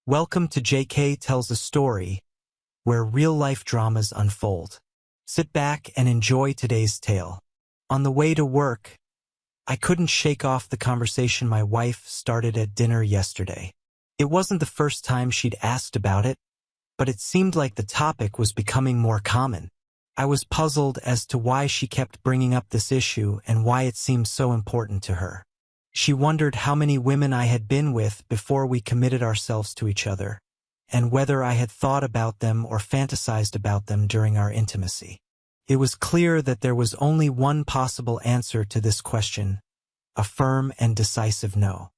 Welcome to JK Tells a Story, where real-life dramas unfold. Sit back and enjoy today's tale. On the way to work, I couldn't shake off the conversation my wife started at dinner yesterday. It wasn't the first time she'd asked about it, but it seemed like the topic was becoming more common. I was puzzled as to why she kept bringing up this issue and why it seemed so important to her. She wondered how many women I had been with before we committed ourselves to each other, and whether I had thought about them or fantasized about them during our intimacy. It was clear that there was only one possible answer to this question, a firm and decisive no.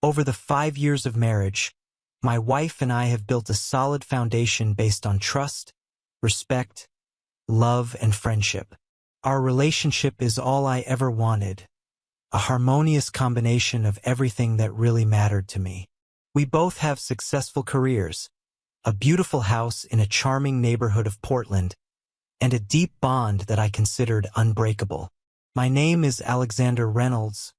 Over the 5 years of marriage, my wife and I have built a solid foundation based on trust, respect, love, and friendship. Our relationship is all I ever wanted, a harmonious combination of everything that really mattered to me. We both have successful careers, a beautiful house in a charming neighborhood of Portland, and a deep bond that I considered unbreakable. My name is Alexander Reynolds,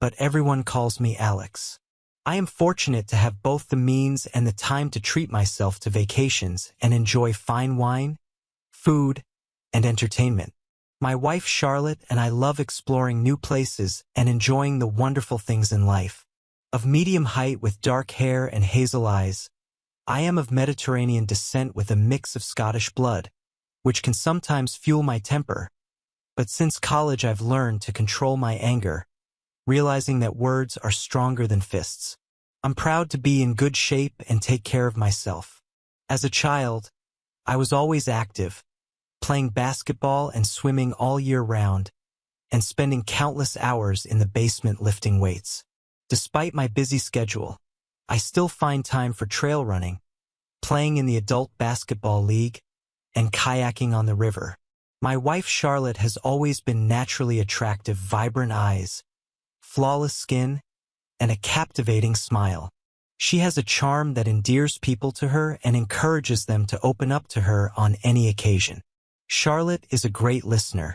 but everyone calls me Alex. I am fortunate to have both the means and the time to treat myself to vacations and enjoy fine wine, food, and entertainment. My wife Charlotte and I love exploring new places and enjoying the wonderful things in life. Of medium height with dark hair and hazel eyes, I am of Mediterranean descent with a mix of Scottish blood, which can sometimes fuel my temper. But since college I've learned to control my anger, realizing that words are stronger than fists. I'm proud to be in good shape and take care of myself. As a child, I was always active, playing basketball and swimming all year round, and spending countless hours in the basement lifting weights. Despite my busy schedule, I still find time for trail running, playing in the adult basketball league, and kayaking on the river. My wife Charlotte has always been naturally attractive, vibrant eyes, flawless skin, and a captivating smile. She has a charm that endears people to her and encourages them to open up to her on any occasion. Charlotte is a great listener.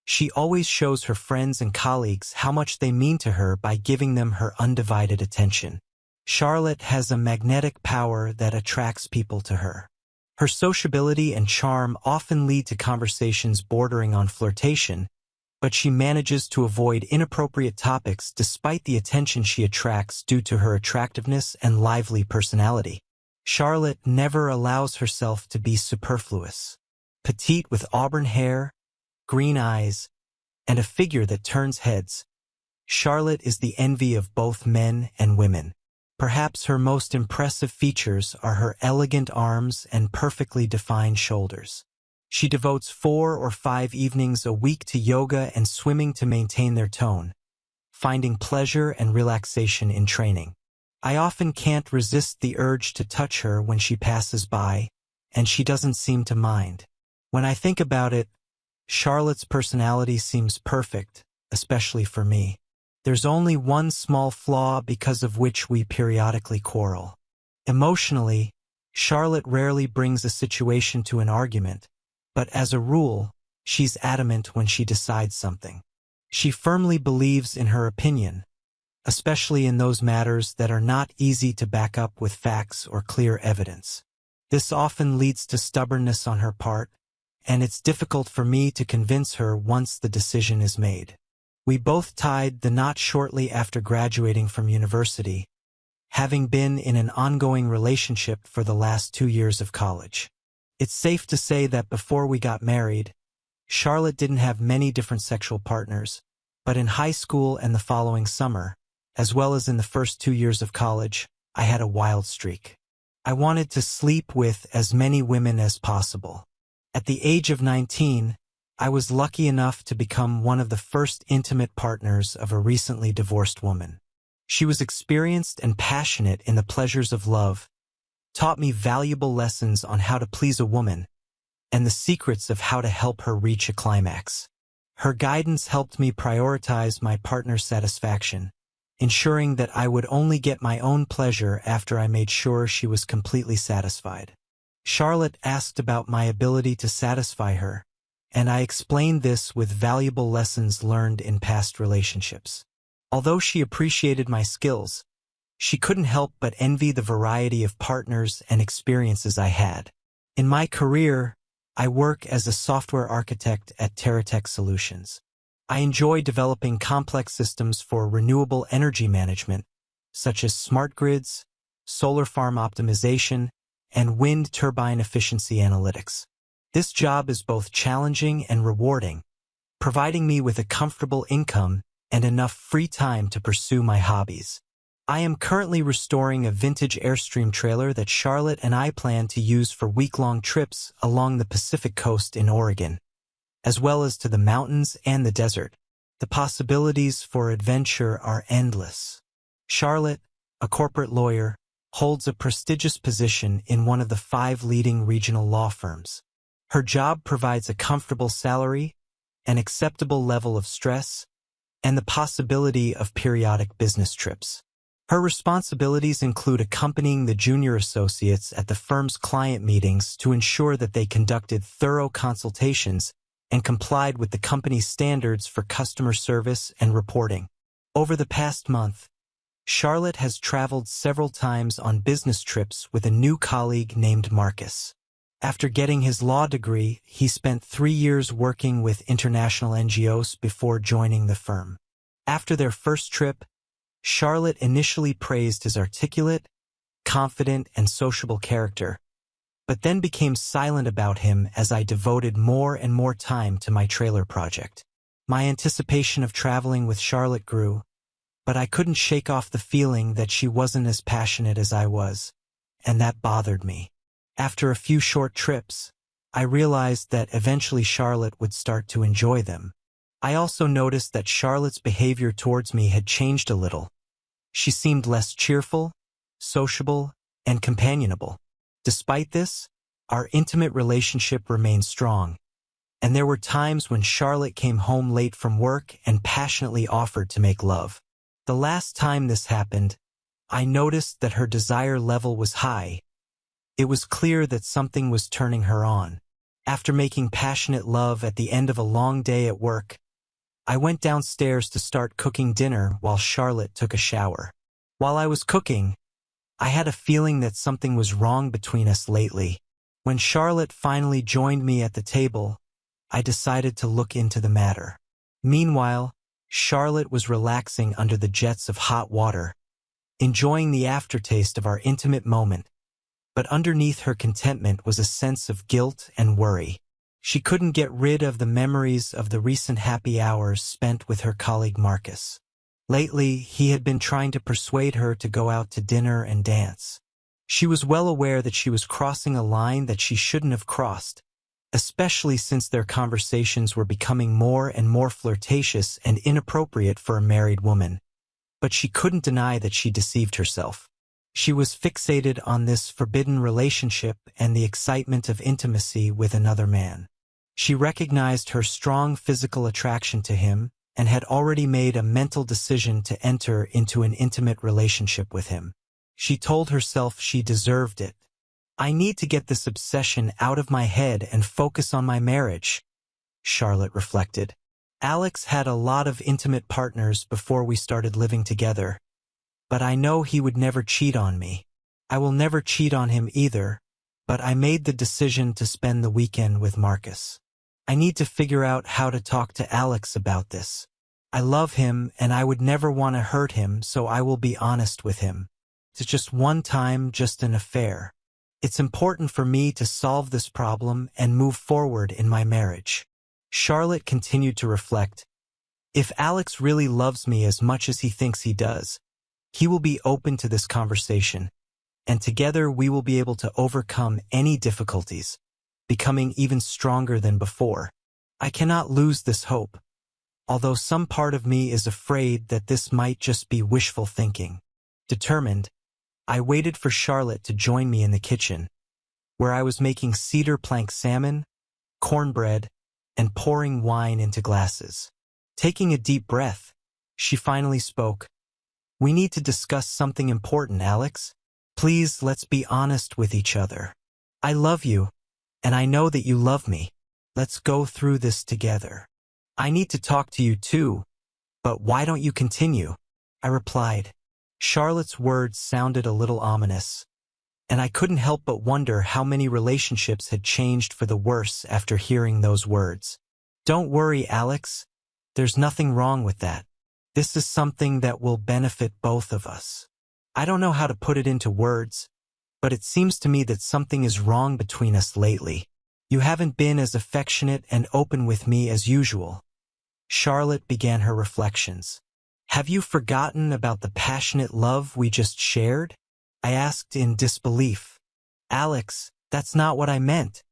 She always shows her friends and colleagues how much they mean to her by giving them her undivided attention. Charlotte has a magnetic power that attracts people to her. Her sociability and charm often lead to conversations bordering on flirtation, but she manages to avoid inappropriate topics despite the attention she attracts due to her attractiveness and lively personality. Charlotte never allows herself to be superfluous. Petite with auburn hair, green eyes, and a figure that turns heads, Charlotte is the envy of both men and women. Perhaps her most impressive features are her elegant arms and perfectly defined shoulders. She devotes 4 or 5 evenings a week to yoga and swimming to maintain their tone, finding pleasure and relaxation in training. I often can't resist the urge to touch her when she passes by, and she doesn't seem to mind. When I think about it, Charlotte's personality seems perfect, especially for me. There's only one small flaw because of which we periodically quarrel. Emotionally, Charlotte rarely brings a situation to an argument, but as a rule, she's adamant when she decides something. She firmly believes in her opinion, especially in those matters that are not easy to back up with facts or clear evidence. This often leads to stubbornness on her part, and it's difficult for me to convince her once the decision is made. We both tied the knot shortly after graduating from university, having been in an ongoing relationship for the last 2 years of college. It's safe to say that before we got married, Charlotte didn't have many different sexual partners, but in high school and the following summer, as well as in the first 2 years of college, I had a wild streak. I wanted to sleep with as many women as possible. At the age of 19, I was lucky enough to become one of the first intimate partners of a recently divorced woman. She was experienced and passionate in the pleasures of love, taught me valuable lessons on how to please a woman, and the secrets of how to help her reach a climax. Her guidance helped me prioritize my partner's satisfaction, ensuring that I would only get my own pleasure after I made sure she was completely satisfied. Charlotte asked about my ability to satisfy her, and I explained this with valuable lessons learned in past relationships. Although she appreciated my skills, She couldn't help but envy the variety of partners and experiences I had. In my career, I work as a software architect at TerraTech Solutions. I enjoy developing complex systems for renewable energy management, such as smart grids, solar farm optimization, and wind turbine efficiency analytics. This job is both challenging and rewarding, providing me with a comfortable income and enough free time to pursue my hobbies. I am currently restoring a vintage Airstream trailer that Charlotte and I plan to use for week-long trips along the Pacific coast in Oregon, as well as to the mountains and the desert. The possibilities for adventure are endless. Charlotte, a corporate lawyer, holds a prestigious position in one of the 5 leading regional law firms. Her job provides a comfortable salary, an acceptable level of stress, and the possibility of periodic business trips. Her responsibilities include accompanying the junior associates at the firm's client meetings to ensure that they conducted thorough consultations and complied with the company's standards for customer service and reporting. Over the past month, Charlotte has traveled several times on business trips with a new colleague named Marcus. After getting his law degree, he spent 3 years working with international NGOs before joining the firm. After their first trip, Charlotte initially praised his articulate, confident, and sociable character, but then became silent about him as I devoted more and more time to my trailer project. My anticipation of traveling with Charlotte grew, but I couldn't shake off the feeling that she wasn't as passionate as I was, and that bothered me. After a few short trips, I realized that eventually Charlotte would start to enjoy them. I also noticed that Charlotte's behavior towards me had changed a little. She seemed less cheerful, sociable, and companionable. Despite this, our intimate relationship remained strong, and there were times when Charlotte came home late from work and passionately offered to make love. The last time this happened, I noticed that her desire level was high. It was clear that something was turning her on. After making passionate love at the end of a long day at work, I went downstairs to start cooking dinner while Charlotte took a shower. While I was cooking, I had a feeling that something was wrong between us lately. When Charlotte finally joined me at the table, I decided to look into the matter. Meanwhile, Charlotte was relaxing under the jets of hot water, enjoying the aftertaste of our intimate moment, but underneath her contentment was a sense of guilt and worry. She couldn't get rid of the memories of the recent happy hours spent with her colleague Marcus. Lately, he had been trying to persuade her to go out to dinner and dance. She was well aware that she was crossing a line that she shouldn't have crossed, especially since their conversations were becoming more and more flirtatious and inappropriate for a married woman. But she couldn't deny that she deceived herself. She was fixated on this forbidden relationship and the excitement of intimacy with another man. She recognized her strong physical attraction to him and had already made a mental decision to enter into an intimate relationship with him. She told herself she deserved it. I need to get this obsession out of my head and focus on my marriage, Charlotte reflected. Alex had a lot of intimate partners before we started living together, but I know he would never cheat on me. I will never cheat on him either, but I made the decision to spend the weekend with Marcus. I need to figure out how to talk to Alex about this. I love him and I would never want to hurt him, so I will be honest with him. It's just one time, just an affair. It's important for me to solve this problem and move forward in my marriage. Charlotte continued to reflect. If Alex really loves me as much as he thinks he does, he will be open to this conversation, and together we will be able to overcome any difficulties, becoming even stronger than before. I cannot lose this hope, although some part of me is afraid that this might just be wishful thinking. Determined, I waited for Charlotte to join me in the kitchen, where I was making cedar plank salmon, cornbread, and pouring wine into glasses. Taking a deep breath, she finally spoke. We need to discuss something important, Alex. Please, let's be honest with each other. I love you, and I know that you love me. Let's go through this together. I need to talk to you too, but why don't you continue? I replied. Charlotte's words sounded a little ominous, and I couldn't help but wonder how many relationships had changed for the worse after hearing those words. Don't worry, Alex. There's nothing wrong with that. This is something that will benefit both of us. I don't know how to put it into words, but it seems to me that something is wrong between us lately. You haven't been as affectionate and open with me as usual. Charlotte began her reflections. Have you forgotten about the passionate love we just shared? I asked in disbelief. Alex, that's not what I meant,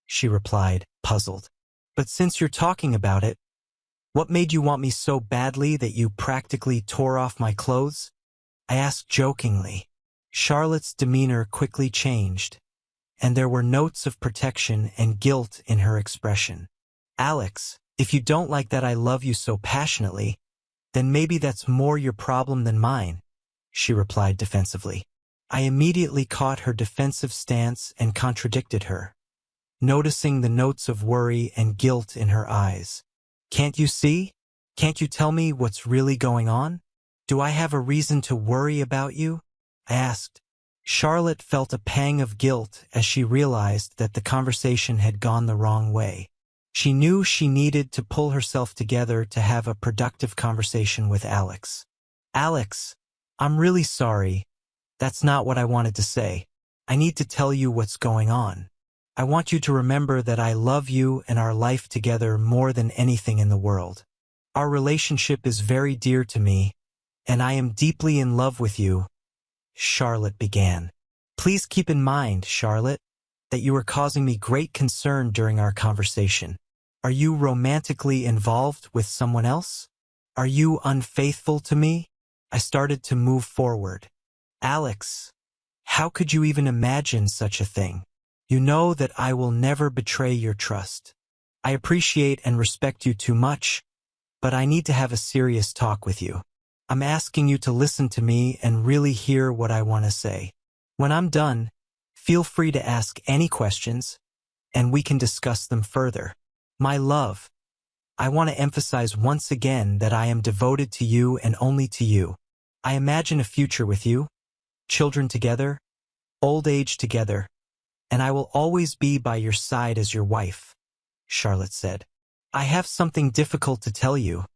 she replied, puzzled. But since you're talking about it, what made you want me so badly that you practically tore off my clothes? I asked jokingly. Charlotte's demeanor quickly changed, and there were notes of protection and guilt in her expression. Alex, if you don't like that I love you so passionately, then maybe that's more your problem than mine, she replied defensively. I immediately caught her defensive stance and contradicted her, noticing the notes of worry and guilt in her eyes. Can't you see? Can't you tell me what's really going on? Do I have a reason to worry about you? I asked. Charlotte felt a pang of guilt as she realized that the conversation had gone the wrong way. She knew she needed to pull herself together to have a productive conversation with Alex. Alex, I'm really sorry. That's not what I wanted to say. I need to tell you what's going on. I want you to remember that I love you and our life together more than anything in the world. Our relationship is very dear to me, and I am deeply in love with you, Charlotte began. Please keep in mind, Charlotte, that you are causing me great concern during our conversation. Are you romantically involved with someone else? Are you unfaithful to me? I started to move forward. Alex, how could you even imagine such a thing? You know that I will never betray your trust. I appreciate and respect you too much, but I need to have a serious talk with you. I'm asking you to listen to me and really hear what I want to say. When I'm done, feel free to ask any questions, and we can discuss them further. My love, I want to emphasize once again that I am devoted to you and only to you. I imagine a future with you, children together, old age together, and I will always be by your side as your wife, Charlotte said. I have something difficult to tell you,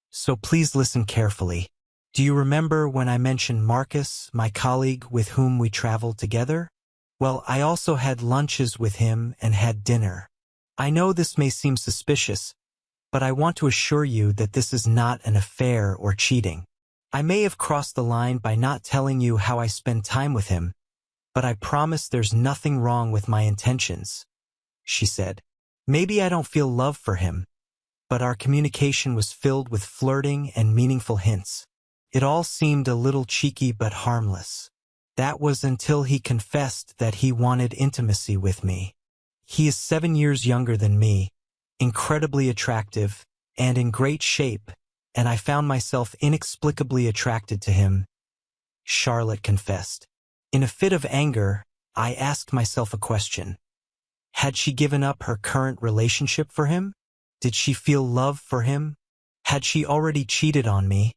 so please listen carefully. Do you remember when I mentioned Marcus, my colleague with whom we traveled together? Well, I also had lunches with him and had dinner. I know this may seem suspicious, but I want to assure you that this is not an affair or cheating. I may have crossed the line by not telling you how I spend time with him, but I promise there's nothing wrong with my intentions, she said. Maybe I don't feel love for him, but our communication was filled with flirting and meaningful hints. It all seemed a little cheeky but harmless. That was until he confessed that he wanted intimacy with me. He is 7 years younger than me, incredibly attractive, and in great shape, and I found myself inexplicably attracted to him, Charlotte confessed. In a fit of anger, I asked myself a question. Had she given up her current relationship for him? Did she feel love for him? Had she already cheated on me?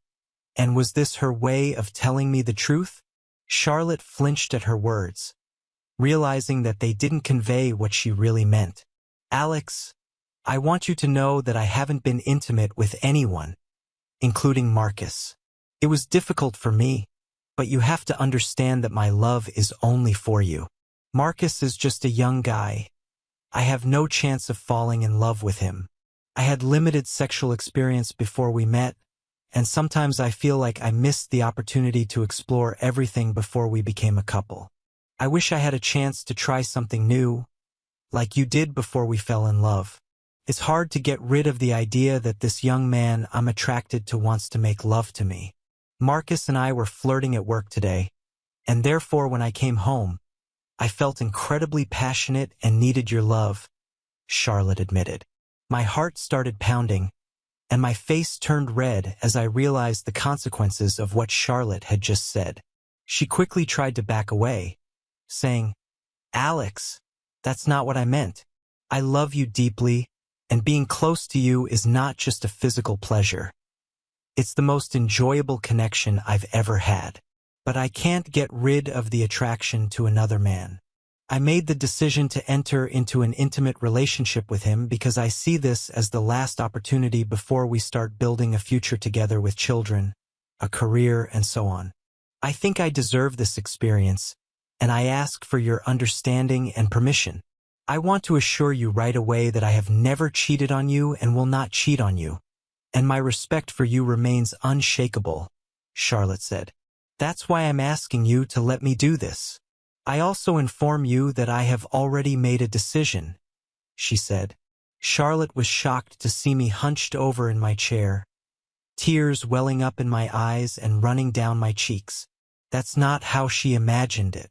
And was this her way of telling me the truth? Charlotte flinched at her words, realizing that they didn't convey what she really meant. Alex, I want you to know that I haven't been intimate with anyone, including Marcus. It was difficult for me, but you have to understand that my love is only for you. Marcus is just a young guy. I have no chance of falling in love with him. I had limited sexual experience before we met, and sometimes I feel like I missed the opportunity to explore everything before we became a couple. I wish I had a chance to try something new, like you did before we fell in love. It's hard to get rid of the idea that this young man I'm attracted to wants to make love to me. Marcus and I were flirting at work today, and therefore when I came home, I felt incredibly passionate and needed your love, Charlotte admitted. My heart started pounding, and my face turned red as I realized the consequences of what Charlotte had just said. She quickly tried to back away, saying, Alex, that's not what I meant. I love you deeply, and being close to you is not just a physical pleasure. It's the most enjoyable connection I've ever had. but I can't get rid of the attraction to another man. I made the decision to enter into an intimate relationship with him because I see this as the last opportunity before we start building a future together with children, a career, and so on. I think I deserve this experience, and I ask for your understanding and permission. I want to assure you right away that I have never cheated on you and will not cheat on you, and my respect for you remains unshakable, Charlotte said. That's why I'm asking you to let me do this. I also inform you that I have already made a decision, she said. Charlotte was shocked to see me hunched over in my chair, tears welling up in my eyes and running down my cheeks. That's not how she imagined it.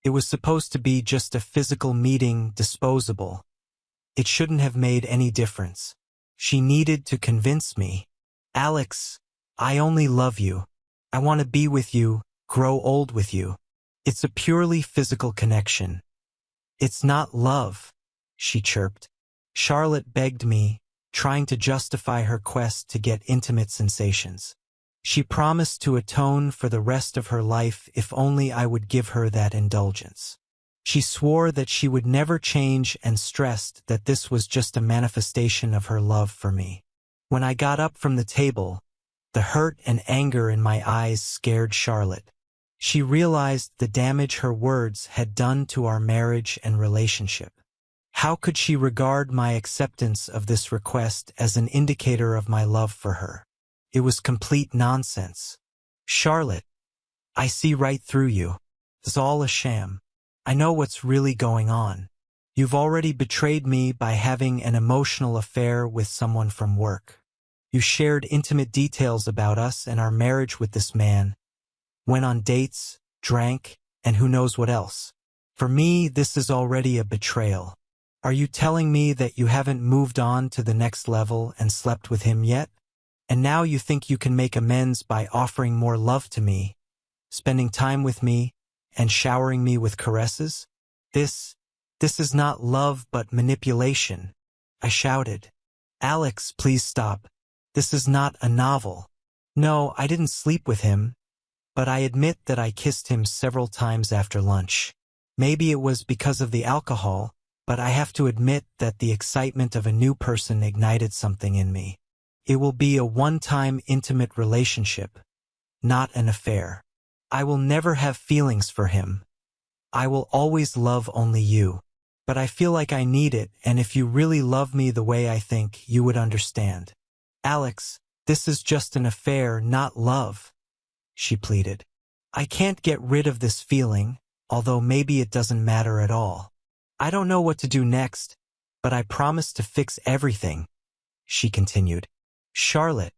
It was supposed to be just a physical meeting, disposable. It shouldn't have made any difference. She needed to convince me. Alex, I only love you. I want to be with you, grow old with you. It's a purely physical connection. It's not love, she chirped. Charlotte begged me, trying to justify her quest to get intimate sensations. She promised to atone for the rest of her life if only I would give her that indulgence. She swore that she would never change and stressed that this was just a manifestation of her love for me. When I got up from the table, the hurt and anger in my eyes scared Charlotte. She realized the damage her words had done to our marriage and relationship. How could she regard my acceptance of this request as an indicator of my love for her? It was complete nonsense. Charlotte, I see right through you. It's all a sham. I know what's really going on. You've already betrayed me by having an emotional affair with someone from work. You shared intimate details about us and our marriage with this man, went on dates, drank, and who knows what else. For me, this is already a betrayal. Are you telling me that you haven't moved on to the next level and slept with him yet? And now you think you can make amends by offering more love to me, spending time with me, and showering me with caresses? This is not love but manipulation, I shouted. Alex, please stop. This is not a novel. No, I didn't sleep with him, but I admit that I kissed him several times after lunch. Maybe it was because of the alcohol, but I have to admit that the excitement of a new person ignited something in me. It will be a one-time intimate relationship, not an affair. I will never have feelings for him. I will always love only you. But I feel like I need it, and if you really love me the way I think, you would understand. Alex, this is just an affair, not love, she pleaded. I can't get rid of this feeling, although maybe it doesn't matter at all. I don't know what to do next, but I promise to fix everything, she continued. Charlotte,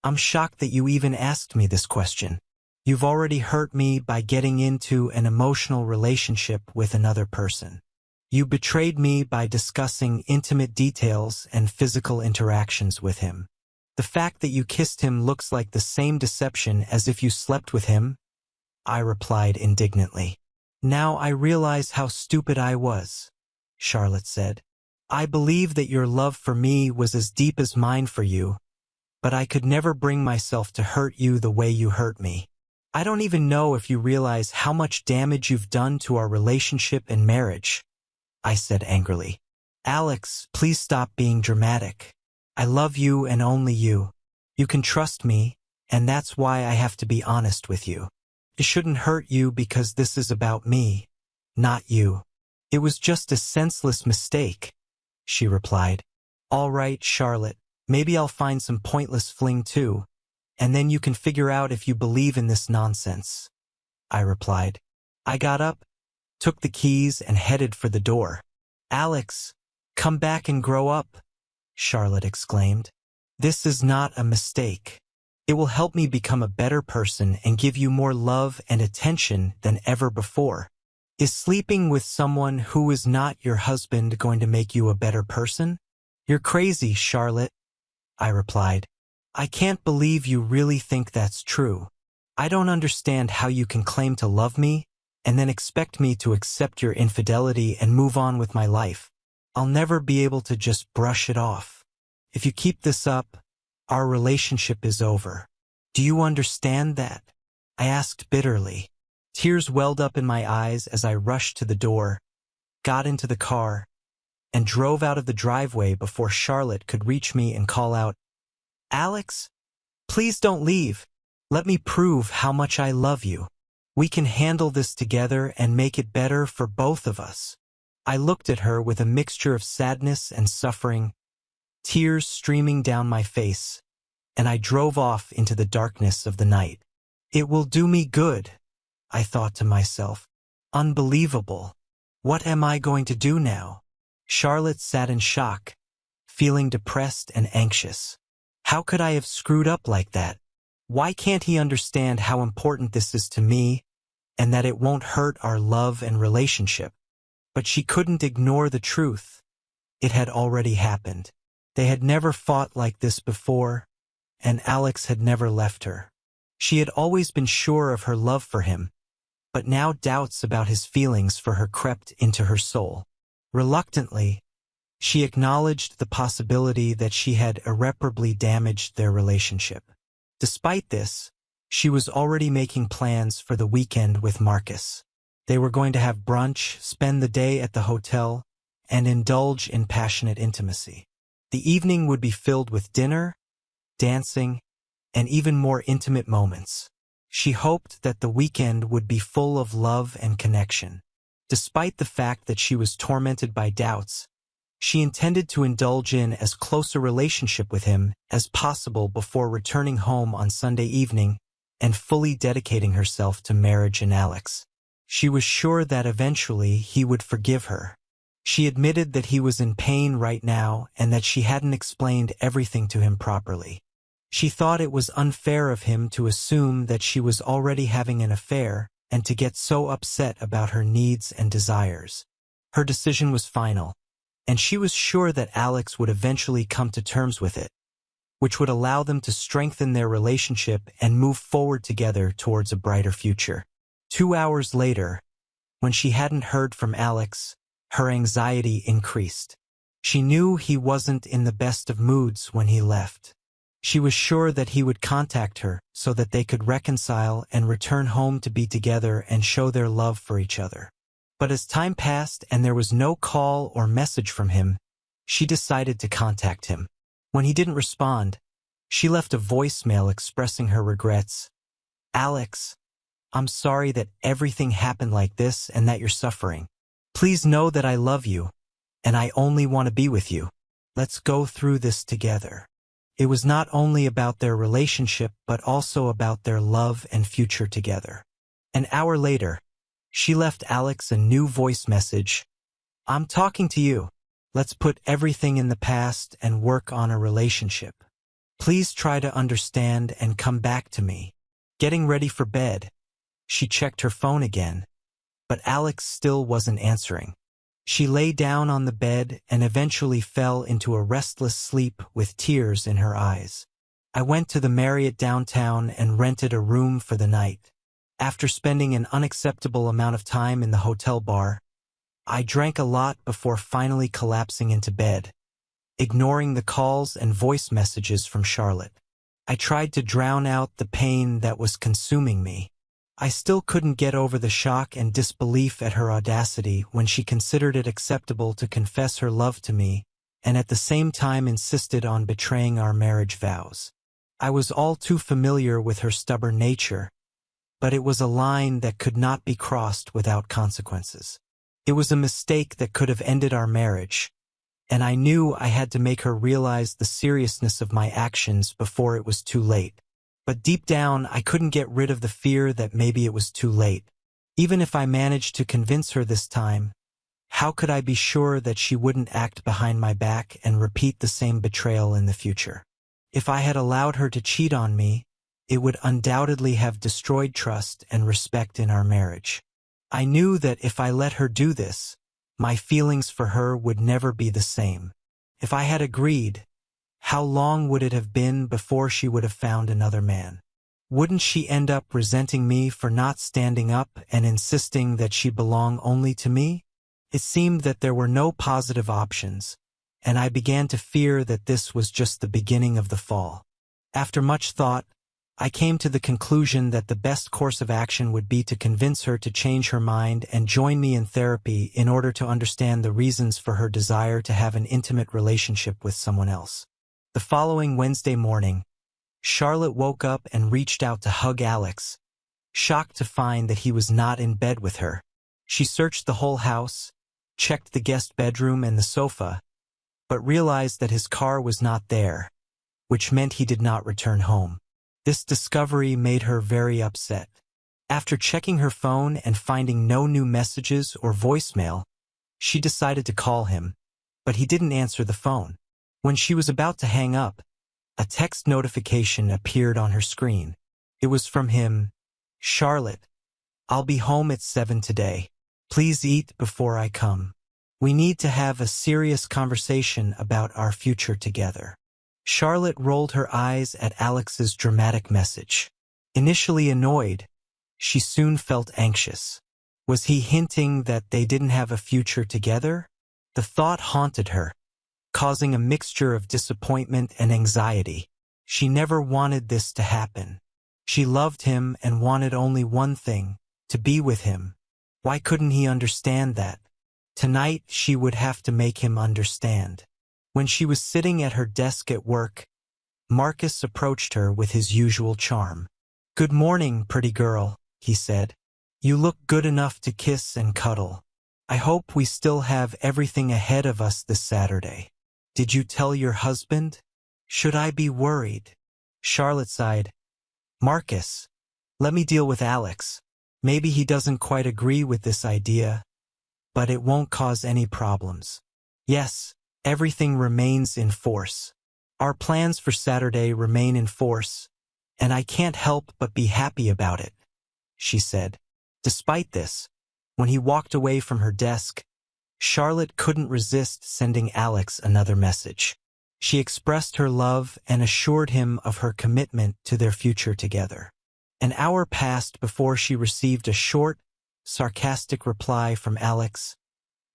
I'm shocked that you even asked me this question. You've already hurt me by getting into an emotional relationship with another person. You betrayed me by discussing intimate details and physical interactions with him. The fact that you kissed him looks like the same deception as if you slept with him, I replied indignantly. Now I realize how stupid I was, Charlotte said. I believe that your love for me was as deep as mine for you, but I could never bring myself to hurt you the way you hurt me. I don't even know if you realize how much damage you've done to our relationship and marriage, I said angrily. Alex, please stop being dramatic. I love you and only you. You can trust me, and that's why I have to be honest with you. It shouldn't hurt you because this is about me, not you. It was just a senseless mistake, she replied. All right, Charlotte, maybe I'll find some pointless fling too, and then you can figure out if you believe in this nonsense, I replied. I got up, took the keys, and headed for the door. Alex, come back and grow up, Charlotte exclaimed. This is not a mistake. It will help me become a better person and give you more love and attention than ever before. Is sleeping with someone who is not your husband going to make you a better person? You're crazy, Charlotte, I replied. I can't believe you really think that's true. I don't understand how you can claim to love me and then expect me to accept your infidelity and move on with my life. I'll never be able to just brush it off. If you keep this up, our relationship is over. Do you understand that? I asked bitterly. Tears welled up in my eyes as I rushed to the door, got into the car, and drove out of the driveway before Charlotte could reach me and call out, "Alex, please don't leave. Let me prove how much I love you. We can handle this together and make it better for both of us." I looked at her with a mixture of sadness and suffering, tears streaming down my face, and I drove off into the darkness of the night. It will do me good, I thought to myself. Unbelievable. What am I going to do now? Charlotte sat in shock, feeling depressed and anxious. How could I have screwed up like that? Why can't he understand how important this is to me and that it won't hurt our love and relationship? But she couldn't ignore the truth. It had already happened. They had never fought like this before, and Alex had never left her. She had always been sure of her love for him, but now doubts about his feelings for her crept into her soul. Reluctantly, she acknowledged the possibility that she had irreparably damaged their relationship. Despite this, she was already making plans for the weekend with Marcus. They were going to have brunch, spend the day at the hotel, and indulge in passionate intimacy. The evening would be filled with dinner, dancing, and even more intimate moments. She hoped that the weekend would be full of love and connection. Despite the fact that she was tormented by doubts, she intended to indulge in as close a relationship with him as possible before returning home on Sunday evening and fully dedicating herself to marriage and Alex. She was sure that eventually he would forgive her. She admitted that he was in pain right now and that she hadn't explained everything to him properly. She thought it was unfair of him to assume that she was already having an affair and to get so upset about her needs and desires. Her decision was final, and she was sure that Alex would eventually come to terms with it, which would allow them to strengthen their relationship and move forward together towards a brighter future. 2 hours later, when she hadn't heard from Alex, her anxiety increased. She knew he wasn't in the best of moods when he left. She was sure that he would contact her so that they could reconcile and return home to be together and show their love for each other. But as time passed and there was no call or message from him, she decided to contact him. When he didn't respond, she left a voicemail expressing her regrets. "Alex, I'm sorry that everything happened like this and that you're suffering. Please know that I love you, and I only want to be with you. Let's go through this together." It was not only about their relationship, but also about their love and future together. An hour later, she left Alex a new voice message. "I'm talking to you. Let's put everything in the past and work on a relationship. Please try to understand and come back to me." Getting ready for bed, she checked her phone again, but Alex still wasn't answering. She lay down on the bed and eventually fell into a restless sleep with tears in her eyes. I went to the Marriott downtown and rented a room for the night. After spending an unacceptable amount of time in the hotel bar, I drank a lot before finally collapsing into bed, ignoring the calls and voice messages from Charlotte. I tried to drown out the pain that was consuming me. I still couldn't get over the shock and disbelief at her audacity when she considered it acceptable to confess her love to me and at the same time insisted on betraying our marriage vows. I was all too familiar with her stubborn nature, but it was a line that could not be crossed without consequences. It was a mistake that could have ended our marriage, and I knew I had to make her realize the seriousness of my actions before it was too late. But deep down, I couldn't get rid of the fear that maybe it was too late. Even if I managed to convince her this time, how could I be sure that she wouldn't act behind my back and repeat the same betrayal in the future? If I had allowed her to cheat on me, it would undoubtedly have destroyed trust and respect in our marriage. I knew that if I let her do this, my feelings for her would never be the same. If I had agreed, how long would it have been before she would have found another man? Wouldn't she end up resenting me for not standing up and insisting that she belonged only to me? It seemed that there were no positive options, and I began to fear that this was just the beginning of the fall. After much thought, I came to the conclusion that the best course of action would be to convince her to change her mind and join me in therapy in order to understand the reasons for her desire to have an intimate relationship with someone else. The following Wednesday morning, Charlotte woke up and reached out to hug Alex, shocked to find that he was not in bed with her. She searched the whole house, checked the guest bedroom and the sofa, but realized that his car was not there, which meant he did not return home. This discovery made her very upset. After checking her phone and finding no new messages or voicemail, she decided to call him, but he didn't answer the phone. When she was about to hang up, a text notification appeared on her screen. It was from him. "Charlotte, I'll be home at 7 today. Please eat before I come. We need to have a serious conversation about our future together." Charlotte rolled her eyes at Alex's dramatic message. Initially annoyed, she soon felt anxious. Was he hinting that they didn't have a future together? The thought haunted her, causing a mixture of disappointment and anxiety. She never wanted this to happen. She loved him and wanted only one thing, to be with him. Why couldn't he understand that? Tonight she would have to make him understand. When she was sitting at her desk at work, Marcus approached her with his usual charm. "Good morning, pretty girl," he said. "You look good enough to kiss and cuddle. I hope we still have everything ahead of us this Saturday. Did you tell your husband? Should I be worried?" Charlotte sighed. "Marcus, let me deal with Alex. Maybe he doesn't quite agree with this idea, but it won't cause any problems. Yes, everything remains in force. Our plans for Saturday remain in force, and I can't help but be happy about it," she said. Despite this, when he walked away from her desk, Charlotte couldn't resist sending Alex another message. She expressed her love and assured him of her commitment to their future together. An hour passed before she received a short, sarcastic reply from Alex.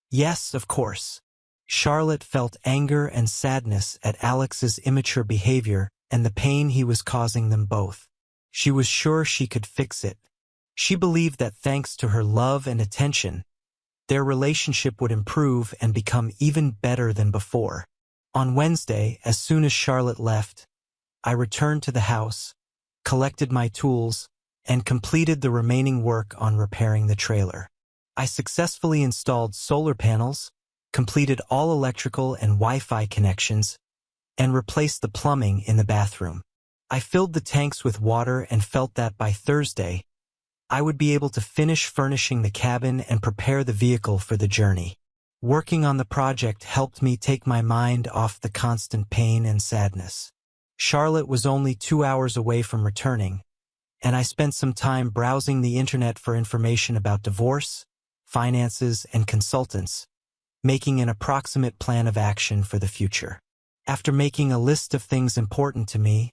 "Yes, of course." Charlotte felt anger and sadness at Alex's immature behavior and the pain he was causing them both. She was sure she could fix it. She believed that thanks to her love and attention, their relationship would improve and become even better than before. On Wednesday, as soon as Charlotte left, I returned to the house, collected my tools, and completed the remaining work on repairing the trailer. I successfully installed solar panels, completed all electrical and Wi-Fi connections, and replaced the plumbing in the bathroom. I filled the tanks with water and felt that by Thursday, I would be able to finish furnishing the cabin and prepare the vehicle for the journey. Working on the project helped me take my mind off the constant pain and sadness. Charlotte was only 2 hours away from returning, and I spent some time browsing the internet for information about divorce, finances, and consultants, making an approximate plan of action for the future. After making a list of things important to me,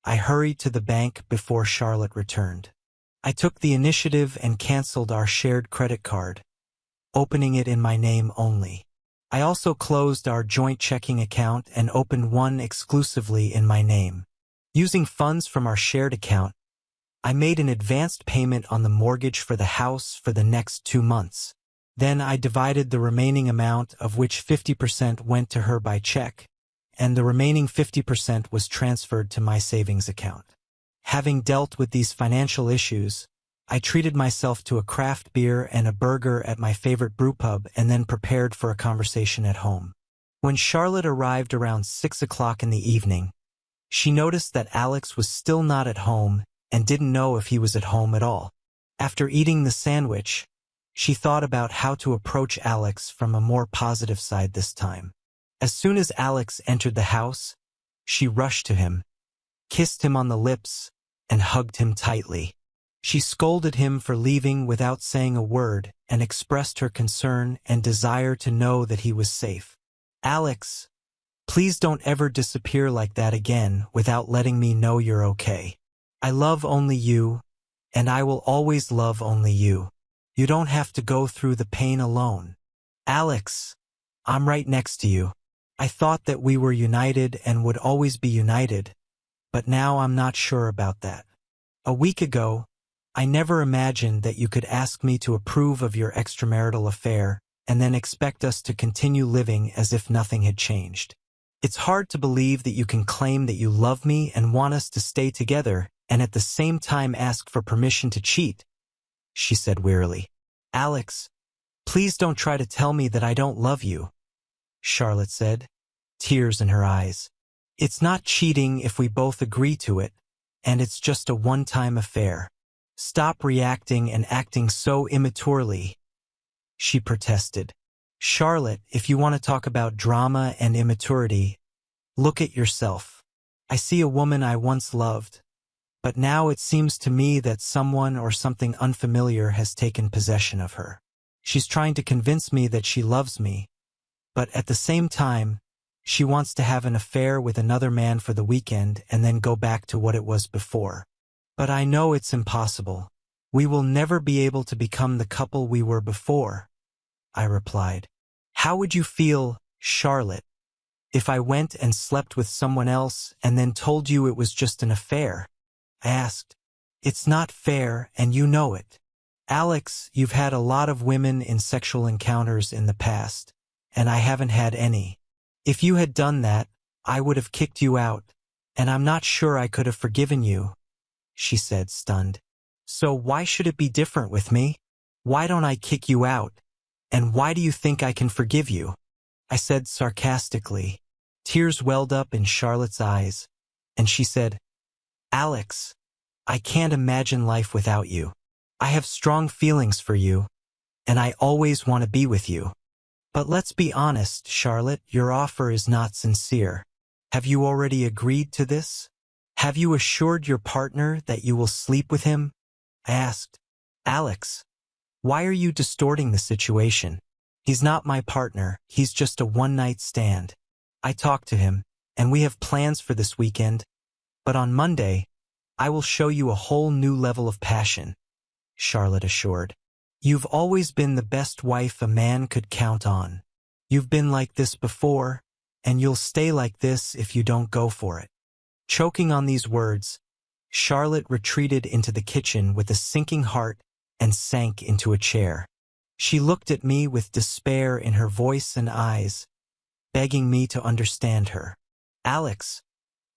I hurried to the bank before Charlotte returned. I took the initiative and canceled our shared credit card, opening it in my name only. I also closed our joint checking account and opened one exclusively in my name. Using funds from our shared account, I made an advanced payment on the mortgage for the house for the next 2 months. Then I divided the remaining amount, of which 50% went to her by check, and the remaining 50% was transferred to my savings account. Having dealt with these financial issues, I treated myself to a craft beer and a burger at my favorite brewpub and then prepared for a conversation at home. When Charlotte arrived around 6 o'clock in the evening, she noticed that Alex was still not at home and didn't know if he was at home at all. After eating the sandwich, she thought about how to approach Alex from a more positive side this time. As soon as Alex entered the house, she rushed to him, kissed him on the lips, and hugged him tightly. She scolded him for leaving without saying a word and expressed her concern and desire to know that he was safe. "Alex, please don't ever disappear like that again without letting me know you're okay. I love only you, and I will always love only you. You don't have to go through the pain alone. Alex, I'm right next to you. I thought that we were united and would always be united, but now I'm not sure about that. A week ago, I never imagined that you could ask me to approve of your extramarital affair and then expect us to continue living as if nothing had changed. It's hard to believe that you can claim that you love me and want us to stay together and at the same time ask for permission to cheat, she said wearily. Alex, please don't try to tell me that I don't love you, Charlotte said, tears in her eyes. It's not cheating if we both agree to it, and it's just a one-time affair. Stop reacting and acting so immaturely, she protested. Charlotte, if you want to talk about drama and immaturity, look at yourself. I see a woman I once loved, but now it seems to me that someone or something unfamiliar has taken possession of her. She's trying to convince me that she loves me, but at the same time, she wants to have an affair with another man for the weekend and then go back to what it was before. But I know it's impossible. We will never be able to become the couple we were before, I replied. How would you feel, Charlotte, if I went and slept with someone else and then told you it was just an affair? I asked. It's not fair, and you know it. Alex, you've had a lot of women in sexual encounters in the past, and I haven't had any. If you had done that, I would have kicked you out, and I'm not sure I could have forgiven you, she said, stunned. So why should it be different with me? Why don't I kick you out? And why do you think I can forgive you? I said sarcastically. Tears welled up in Charlotte's eyes, and she said, Alex, I can't imagine life without you. I have strong feelings for you, and I always want to be with you. But let's be honest, Charlotte, your offer is not sincere. Have you already agreed to this? Have you assured your partner that you will sleep with him? I asked. Alex, why are you distorting the situation? He's not my partner, he's just a one-night stand. I talked to him, and we have plans for this weekend, but on Monday, I will show you a whole new level of passion, Charlotte assured. You've always been the best wife a man could count on. You've been like this before, and you'll stay like this if you don't go for it. Choking on these words, Charlotte retreated into the kitchen with a sinking heart and sank into a chair. She looked at me with despair in her voice and eyes, begging me to understand her. Alex,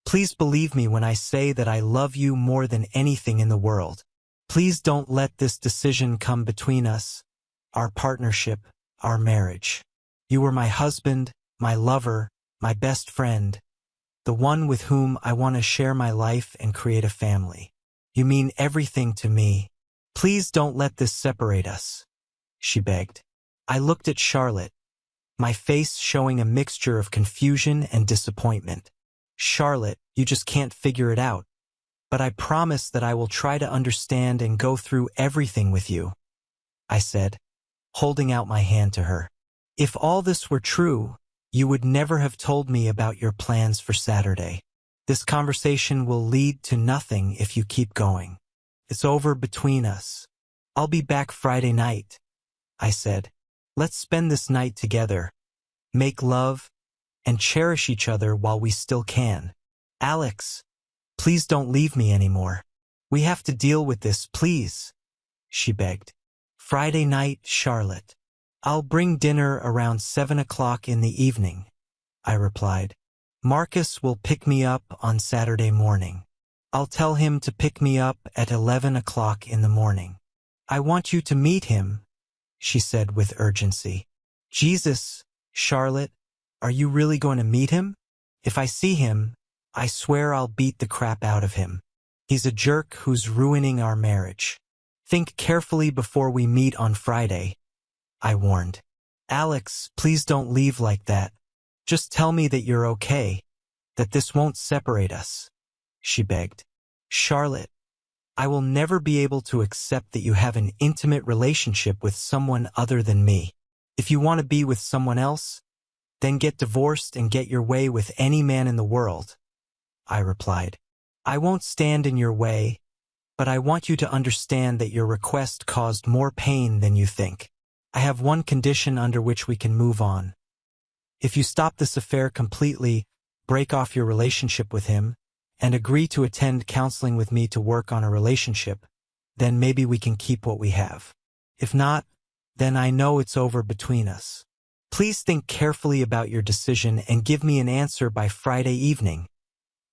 please believe me when I say that I love you more than anything in the world. Please don't let this decision come between us, our partnership, our marriage. You were my husband, my lover, my best friend, the one with whom I want to share my life and create a family. You mean everything to me. Please don't let this separate us, she begged. I looked at Charlotte, my face showing a mixture of confusion and disappointment. Charlotte, you just can't figure it out. But I promise that I will try to understand and go through everything with you, I said, holding out my hand to her. If all this were true, you would never have told me about your plans for Saturday. This conversation will lead to nothing if you keep going. It's over between us. I'll be back Friday night, I said. Let's spend this night together, make love, and cherish each other while we still can. Alex, please don't leave me anymore. We have to deal with this, please, she begged. Friday night, Charlotte. I'll bring dinner around 7 o'clock in the evening, I replied. Marcus will pick me up on Saturday morning. I'll tell him to pick me up at 11 o'clock in the morning. I want you to meet him, she said with urgency. Jesus, Charlotte, are you really going to meet him? If I see him, I swear I'll beat the crap out of him. He's a jerk who's ruining our marriage. Think carefully before we meet on Friday, I warned. Alex, please don't leave like that. Just tell me that you're okay, that this won't separate us, she begged. Charlotte, I will never be able to accept that you have an intimate relationship with someone other than me. If you want to be with someone else, then get divorced and get your way with any man in the world, I replied. I won't stand in your way, but I want you to understand that your request caused more pain than you think. I have one condition under which we can move on. If you stop this affair completely, break off your relationship with him, and agree to attend counseling with me to work on a relationship, then maybe we can keep what we have. If not, then I know it's over between us. Please think carefully about your decision and give me an answer by Friday evening,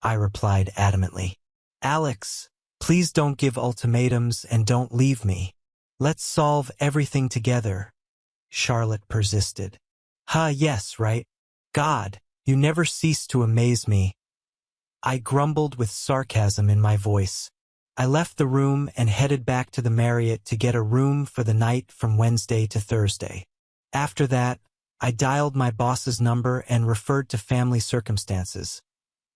I replied adamantly. Alex, please don't give ultimatums and don't leave me. Let's solve everything together, Charlotte persisted. Yes, right? God, you never cease to amaze me. I grumbled with sarcasm in my voice. I left the room and headed back to the Marriott to get a room for the night from Wednesday to Thursday. After that, I dialed my boss's number and referred to family circumstances,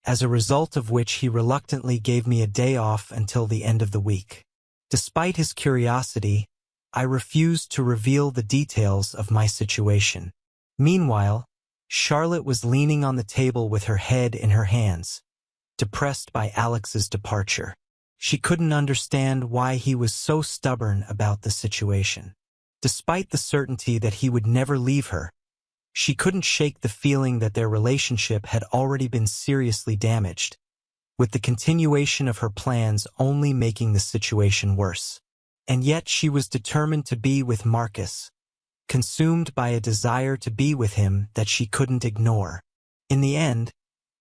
as a result of which he reluctantly gave me a day off until the end of the week. Despite his curiosity, I refused to reveal the details of my situation. Meanwhile, Charlotte was leaning on the table with her head in her hands, depressed by Alex's departure. She couldn't understand why he was so stubborn about the situation. Despite the certainty that he would never leave her, she couldn't shake the feeling that their relationship had already been seriously damaged, with the continuation of her plans only making the situation worse. And yet she was determined to be with Marcus, consumed by a desire to be with him that she couldn't ignore. In the end,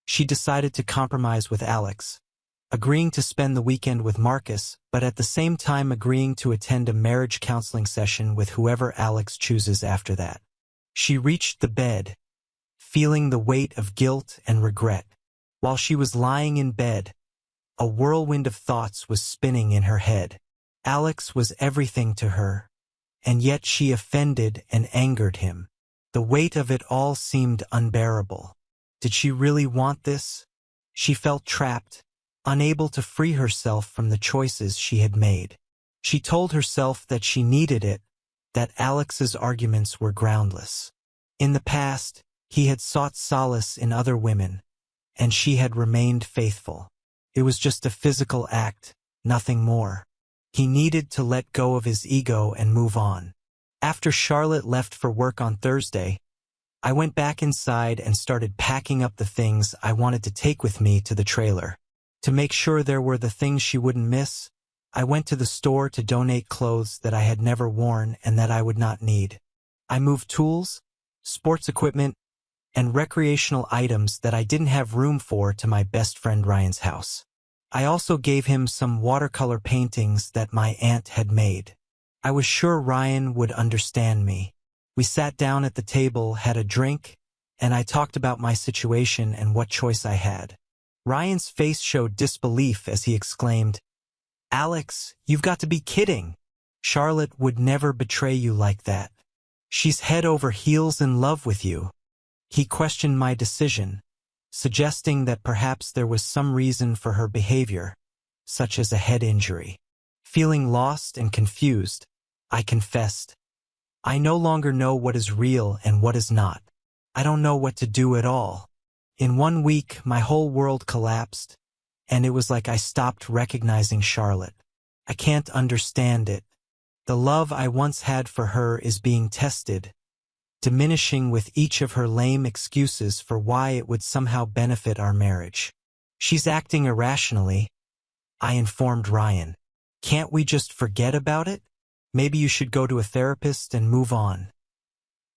she decided to compromise with Alex, agreeing to spend the weekend with Marcus, but at the same time agreeing to attend a marriage counseling session with whoever Alex chooses after that. She reached the bed, feeling the weight of guilt and regret. While she was lying in bed, a whirlwind of thoughts was spinning in her head. Alex was everything to her, and yet she offended and angered him. The weight of it all seemed unbearable. Did she really want this? She felt trapped, unable to free herself from the choices she had made. She told herself that she needed it, that Alex's arguments were groundless. In the past, he had sought solace in other women, and she had remained faithful. It was just a physical act, nothing more. He needed to let go of his ego and move on. After Charlotte left for work on Thursday, I went back inside and started packing up the things I wanted to take with me to the trailer. To make sure there were the things she wouldn't miss, I went to the store to donate clothes that I had never worn and that I would not need. I moved tools, sports equipment, and recreational items that I didn't have room for to my best friend Ryan's house. I also gave him some watercolor paintings that my aunt had made. I was sure Ryan would understand me. We sat down at the table, had a drink, and I talked about my situation and what choice I had. Ryan's face showed disbelief as he exclaimed, "Alex, you've got to be kidding. Charlotte would never betray you like that. She's head over heels in love with you." He questioned my decision, suggesting that perhaps there was some reason for her behavior, such as a head injury. Feeling lost and confused, I confessed, "I no longer know what is real and what is not. I don't know what to do at all." In 1 week, my whole world collapsed, and it was like I stopped recognizing Charlotte. I can't understand it. The love I once had for her is being tested, diminishing with each of her lame excuses for why it would somehow benefit our marriage. She's acting irrationally, I informed Ryan. Can't we just forget about it? Maybe you should go to a therapist and move on,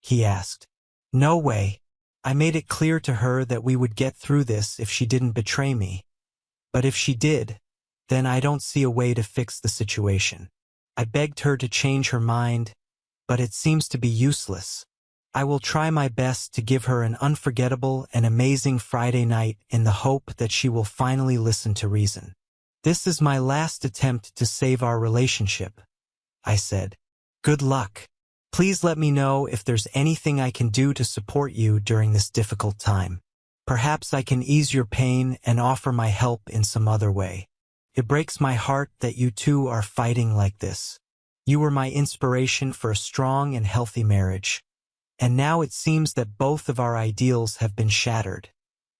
he asked. No way. I made it clear to her that we would get through this if she didn't betray me. But if she did, then I don't see a way to fix the situation. I begged her to change her mind, but it seems to be useless. I will try my best to give her an unforgettable and amazing Friday night in the hope that she will finally listen to reason. This is my last attempt to save our relationship, I said. Good luck. Please let me know if there's anything I can do to support you during this difficult time. Perhaps I can ease your pain and offer my help in some other way. It breaks my heart that you two are fighting like this. You were my inspiration for a strong and healthy marriage. And now it seems that both of our ideals have been shattered,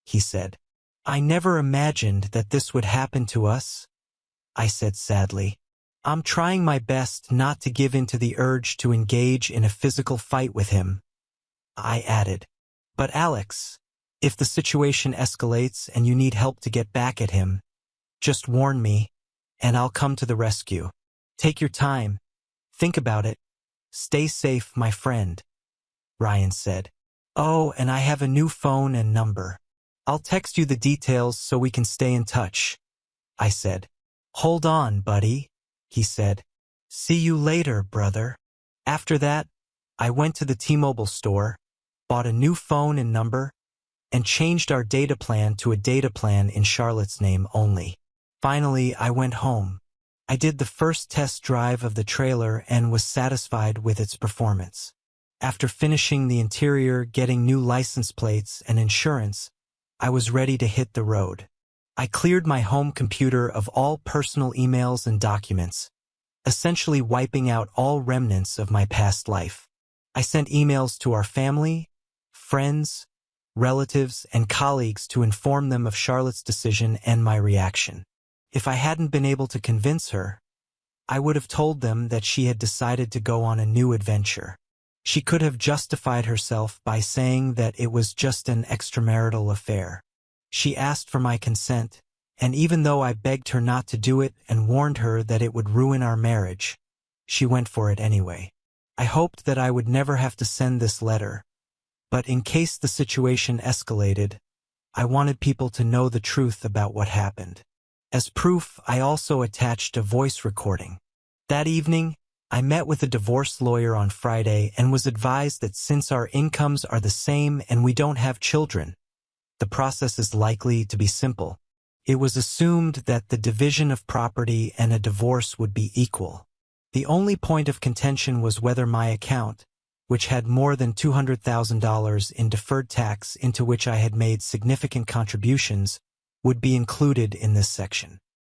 he said. I never imagined that this would happen to us, I said sadly. I'm trying my best not to give in to the urge to engage in a physical fight with him, I added. But Alex, If the situation escalates and you need help to get back at him, just warn me, and I'll come to the rescue. Take your time. Think about it. Stay safe, my friend, Ryan said. Oh, and I have a new phone and number. I'll text you the details so we can stay in touch, I said. Hold on, buddy, he said. See you later, brother. After that, I went to the T-Mobile store, bought a new phone and number, and changed our data plan to a data plan in Charlotte's name only. Finally, I went home. I did the first test drive of the trailer and was satisfied with its performance. After finishing the interior, getting new license plates and insurance, I was ready to hit the road. I cleared my home computer of all personal emails and documents, essentially wiping out all remnants of my past life. I sent emails to our family, friends, relatives, and colleagues to inform them of Charlotte's decision and my reaction. If I hadn't been able to convince her, I would have told them that she had decided to go on a new adventure. She could have justified herself by saying that it was just an extramarital affair. She asked for my consent, and even though I begged her not to do it and warned her that it would ruin our marriage, she went for it anyway. I hoped that I would never have to send this letter, but in case the situation escalated, I wanted people to know the truth about what happened. As proof, I also attached a voice recording. That evening, I met with a divorce lawyer on Friday and was advised that since our incomes are the same and we don't have children, the process is likely to be simple. It was assumed that the division of property and a divorce would be equal. The only point of contention was whether my account, which had more than $200,000 in deferred tax into which I had made significant contributions, would be included in this section.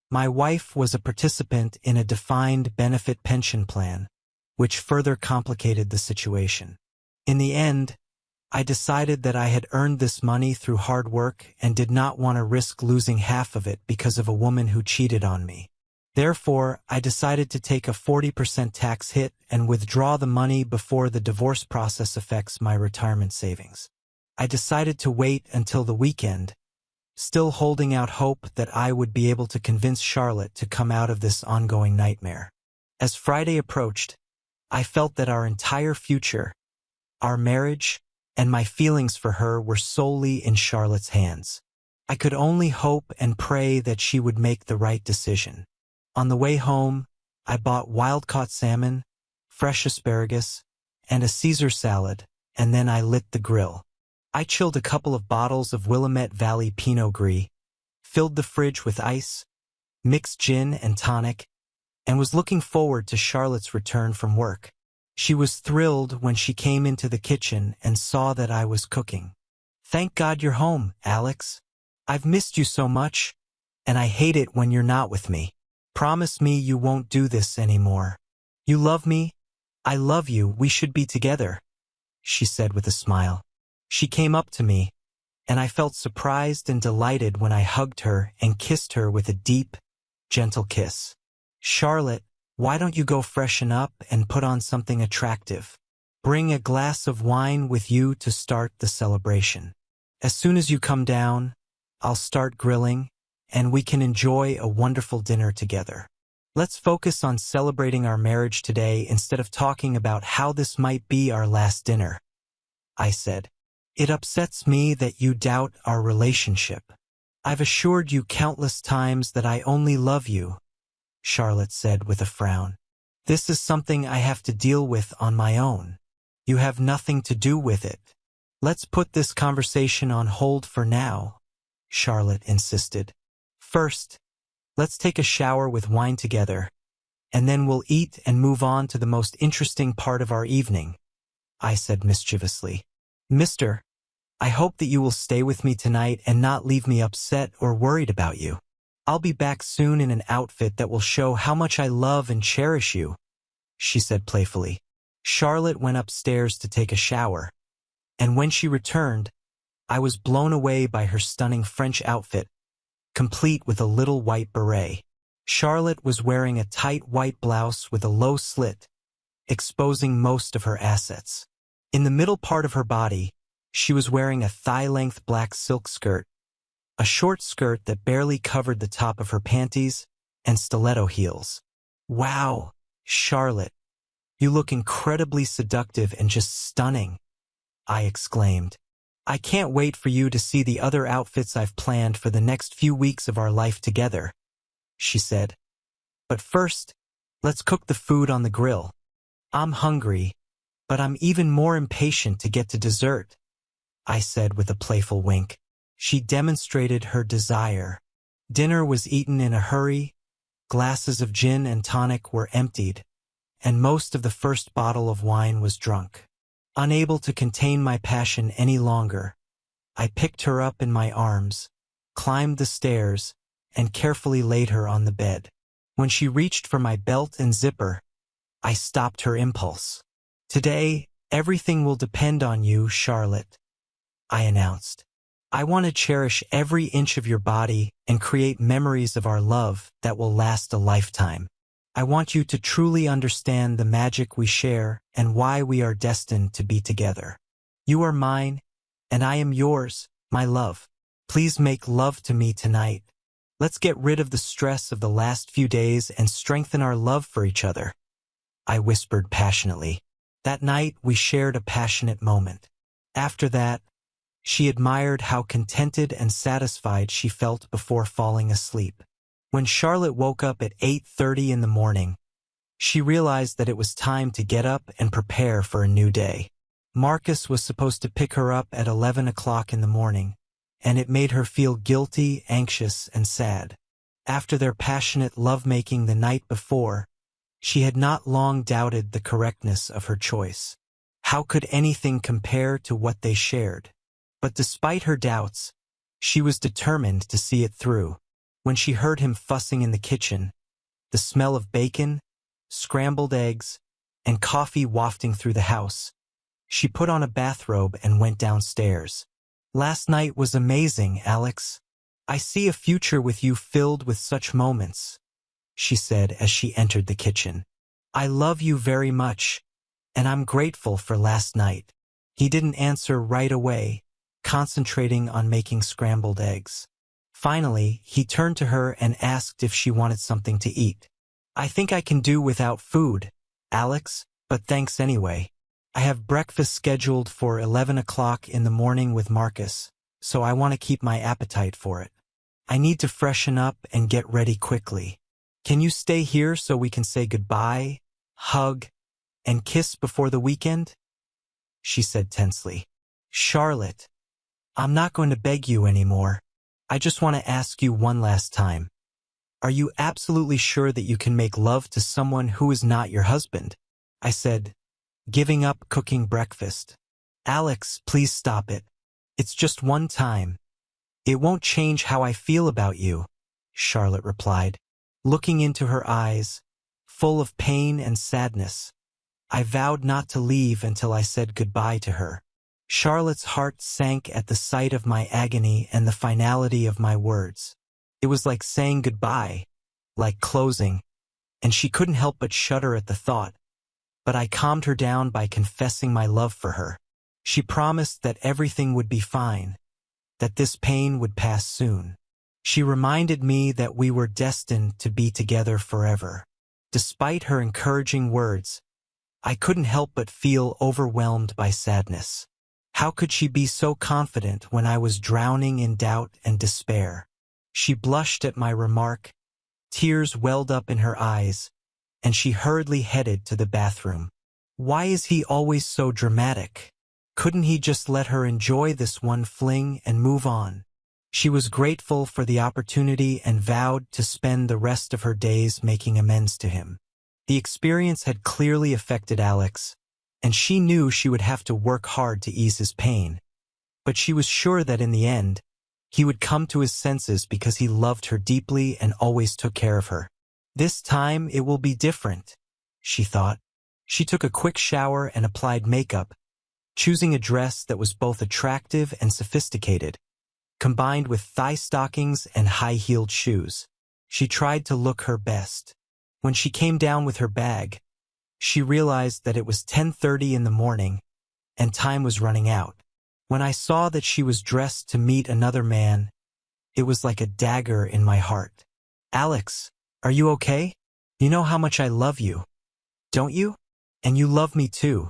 My wife was a participant in a defined benefit pension plan, which further complicated the situation. In the end, I decided that I had earned this money through hard work and did not want to risk losing half of it because of a woman who cheated on me. Therefore, I decided to take a 40% tax hit and withdraw the money before the divorce process affects my retirement savings. I decided to wait until the weekend, still holding out hope that I would be able to convince Charlotte to come out of this ongoing nightmare. As Friday approached, I felt that our entire future, our marriage, and my feelings for her were solely in Charlotte's hands. I could only hope and pray that she would make the right decision. On the way home, I bought wild-caught salmon, fresh asparagus, and a Caesar salad, and then I lit the grill. I chilled a couple of bottles of Willamette Valley Pinot Gris, filled the fridge with ice, mixed gin and tonic, and was looking forward to Charlotte's return from work. She was thrilled when she came into the kitchen and saw that I was cooking. "Thank God you're home, Alex. I've missed you so much, and I hate it when you're not with me. Promise me you won't do this anymore. You love me? I love you. We should be together," she said with a smile. She came up to me, and I felt surprised and delighted when I hugged her and kissed her with a deep, gentle kiss. "Charlotte, why don't you go freshen up and put on something attractive? Bring a glass of wine with you to start the celebration. As soon as you come down, I'll start grilling, and we can enjoy a wonderful dinner together. Let's focus on celebrating our marriage today instead of talking about how this might be our last dinner," I said. "It upsets me that you doubt our relationship. I've assured you countless times that I only love you," Charlotte said with a frown. "This is something I have to deal with on my own. You have nothing to do with it. Let's put this conversation on hold for now," Charlotte insisted. "First, let's take a shower with wine together, and then we'll eat and move on to the most interesting part of our evening," I said mischievously. "Mister, I hope that you will stay with me tonight and not leave me upset or worried about you. I'll be back soon in an outfit that will show how much I love and cherish you," she said playfully. Charlotte went upstairs to take a shower, and when she returned, I was blown away by her stunning French outfit, complete with a little white beret. Charlotte was wearing a tight white blouse with a low slit, exposing most of her assets. In the middle part of her body, She was wearing a thigh-length black silk skirt, a short skirt that barely covered the top of her panties, and stiletto heels. "Wow, Charlotte, you look incredibly seductive and just stunning," I exclaimed. "I can't wait for you to see the other outfits I've planned for the next few weeks of our life together," she said. "But first, let's cook the food on the grill. I'm hungry, but I'm even more impatient to get to dessert," I said with a playful wink. She demonstrated her desire. Dinner was eaten in a hurry, glasses of gin and tonic were emptied, and most of the first bottle of wine was drunk. Unable to contain my passion any longer, I picked her up in my arms, climbed the stairs, and carefully laid her on the bed. When she reached for my belt and zipper, I stopped her impulse. "Today, everything will depend on you, Charlotte," I announced. "I want to cherish every inch of your body and create memories of our love that will last a lifetime. I want you to truly understand the magic we share and why we are destined to be together. You are mine, and I am yours, my love. Please make love to me tonight. Let's get rid of the stress of the last few days and strengthen our love for each other," I whispered passionately. That night, we shared a passionate moment. After that, she admired how contented and satisfied she felt before falling asleep. When Charlotte woke up at 8:30 in the morning, she realized that it was time to get up and prepare for a new day. Marcus was supposed to pick her up at 11 o'clock in the morning, and it made her feel guilty, anxious, and sad. After their passionate lovemaking the night before, she had not long doubted the correctness of her choice. How could anything compare to what they shared? But despite her doubts, she was determined to see it through. When she heard him fussing in the kitchen, the smell of bacon, scrambled eggs, and coffee wafting through the house, she put on a bathrobe and went downstairs. "Last night was amazing, Alex. I see a future with you filled with such moments," she said as she entered the kitchen. "I love you very much, and I'm grateful for last night." He didn't answer right away, concentrating on making scrambled eggs. Finally, he turned to her and asked if she wanted something to eat. "I think I can do without food, Alex, but thanks anyway. I have breakfast scheduled for 11 o'clock in the morning with Marcus, so I want to keep my appetite for it. I need to freshen up and get ready quickly. Can you stay here so we can say goodbye, hug, and kiss before the weekend?" she said tensely. "Charlotte, I'm not going to beg you anymore. I just want to ask you one last time. Are you absolutely sure that you can make love to someone who is not your husband?" I said, giving up cooking breakfast. "Alex, please stop it. It's just one time. It won't change how I feel about you," Charlotte replied, looking into her eyes, full of pain and sadness. I vowed not to leave until I said goodbye to her. Charlotte's heart sank at the sight of my agony and the finality of my words. It was like saying goodbye, like closing, and she couldn't help but shudder at the thought. But I calmed her down by confessing my love for her. She promised that everything would be fine, that this pain would pass soon. She reminded me that we were destined to be together forever. Despite her encouraging words, I couldn't help but feel overwhelmed by sadness. How could she be so confident when I was drowning in doubt and despair? She blushed at my remark, tears welled up in her eyes, and she hurriedly headed to the bathroom. Why is he always so dramatic? Couldn't he just let her enjoy this one fling and move on? She was grateful for the opportunity and vowed to spend the rest of her days making amends to him. The experience had clearly affected Alex, and she knew she would have to work hard to ease his pain. But she was sure that in the end, he would come to his senses because he loved her deeply and always took care of her. This time it will be different, she thought. She took a quick shower and applied makeup, choosing a dress that was both attractive and sophisticated, combined with thigh stockings and high-heeled shoes. She tried to look her best. When she came down with her bag, she realized that it was 10:30 in the morning, and time was running out. When I saw that she was dressed to meet another man, it was like a dagger in my heart. Alex, are you okay? You know how much I love you, don't you? And you love me too,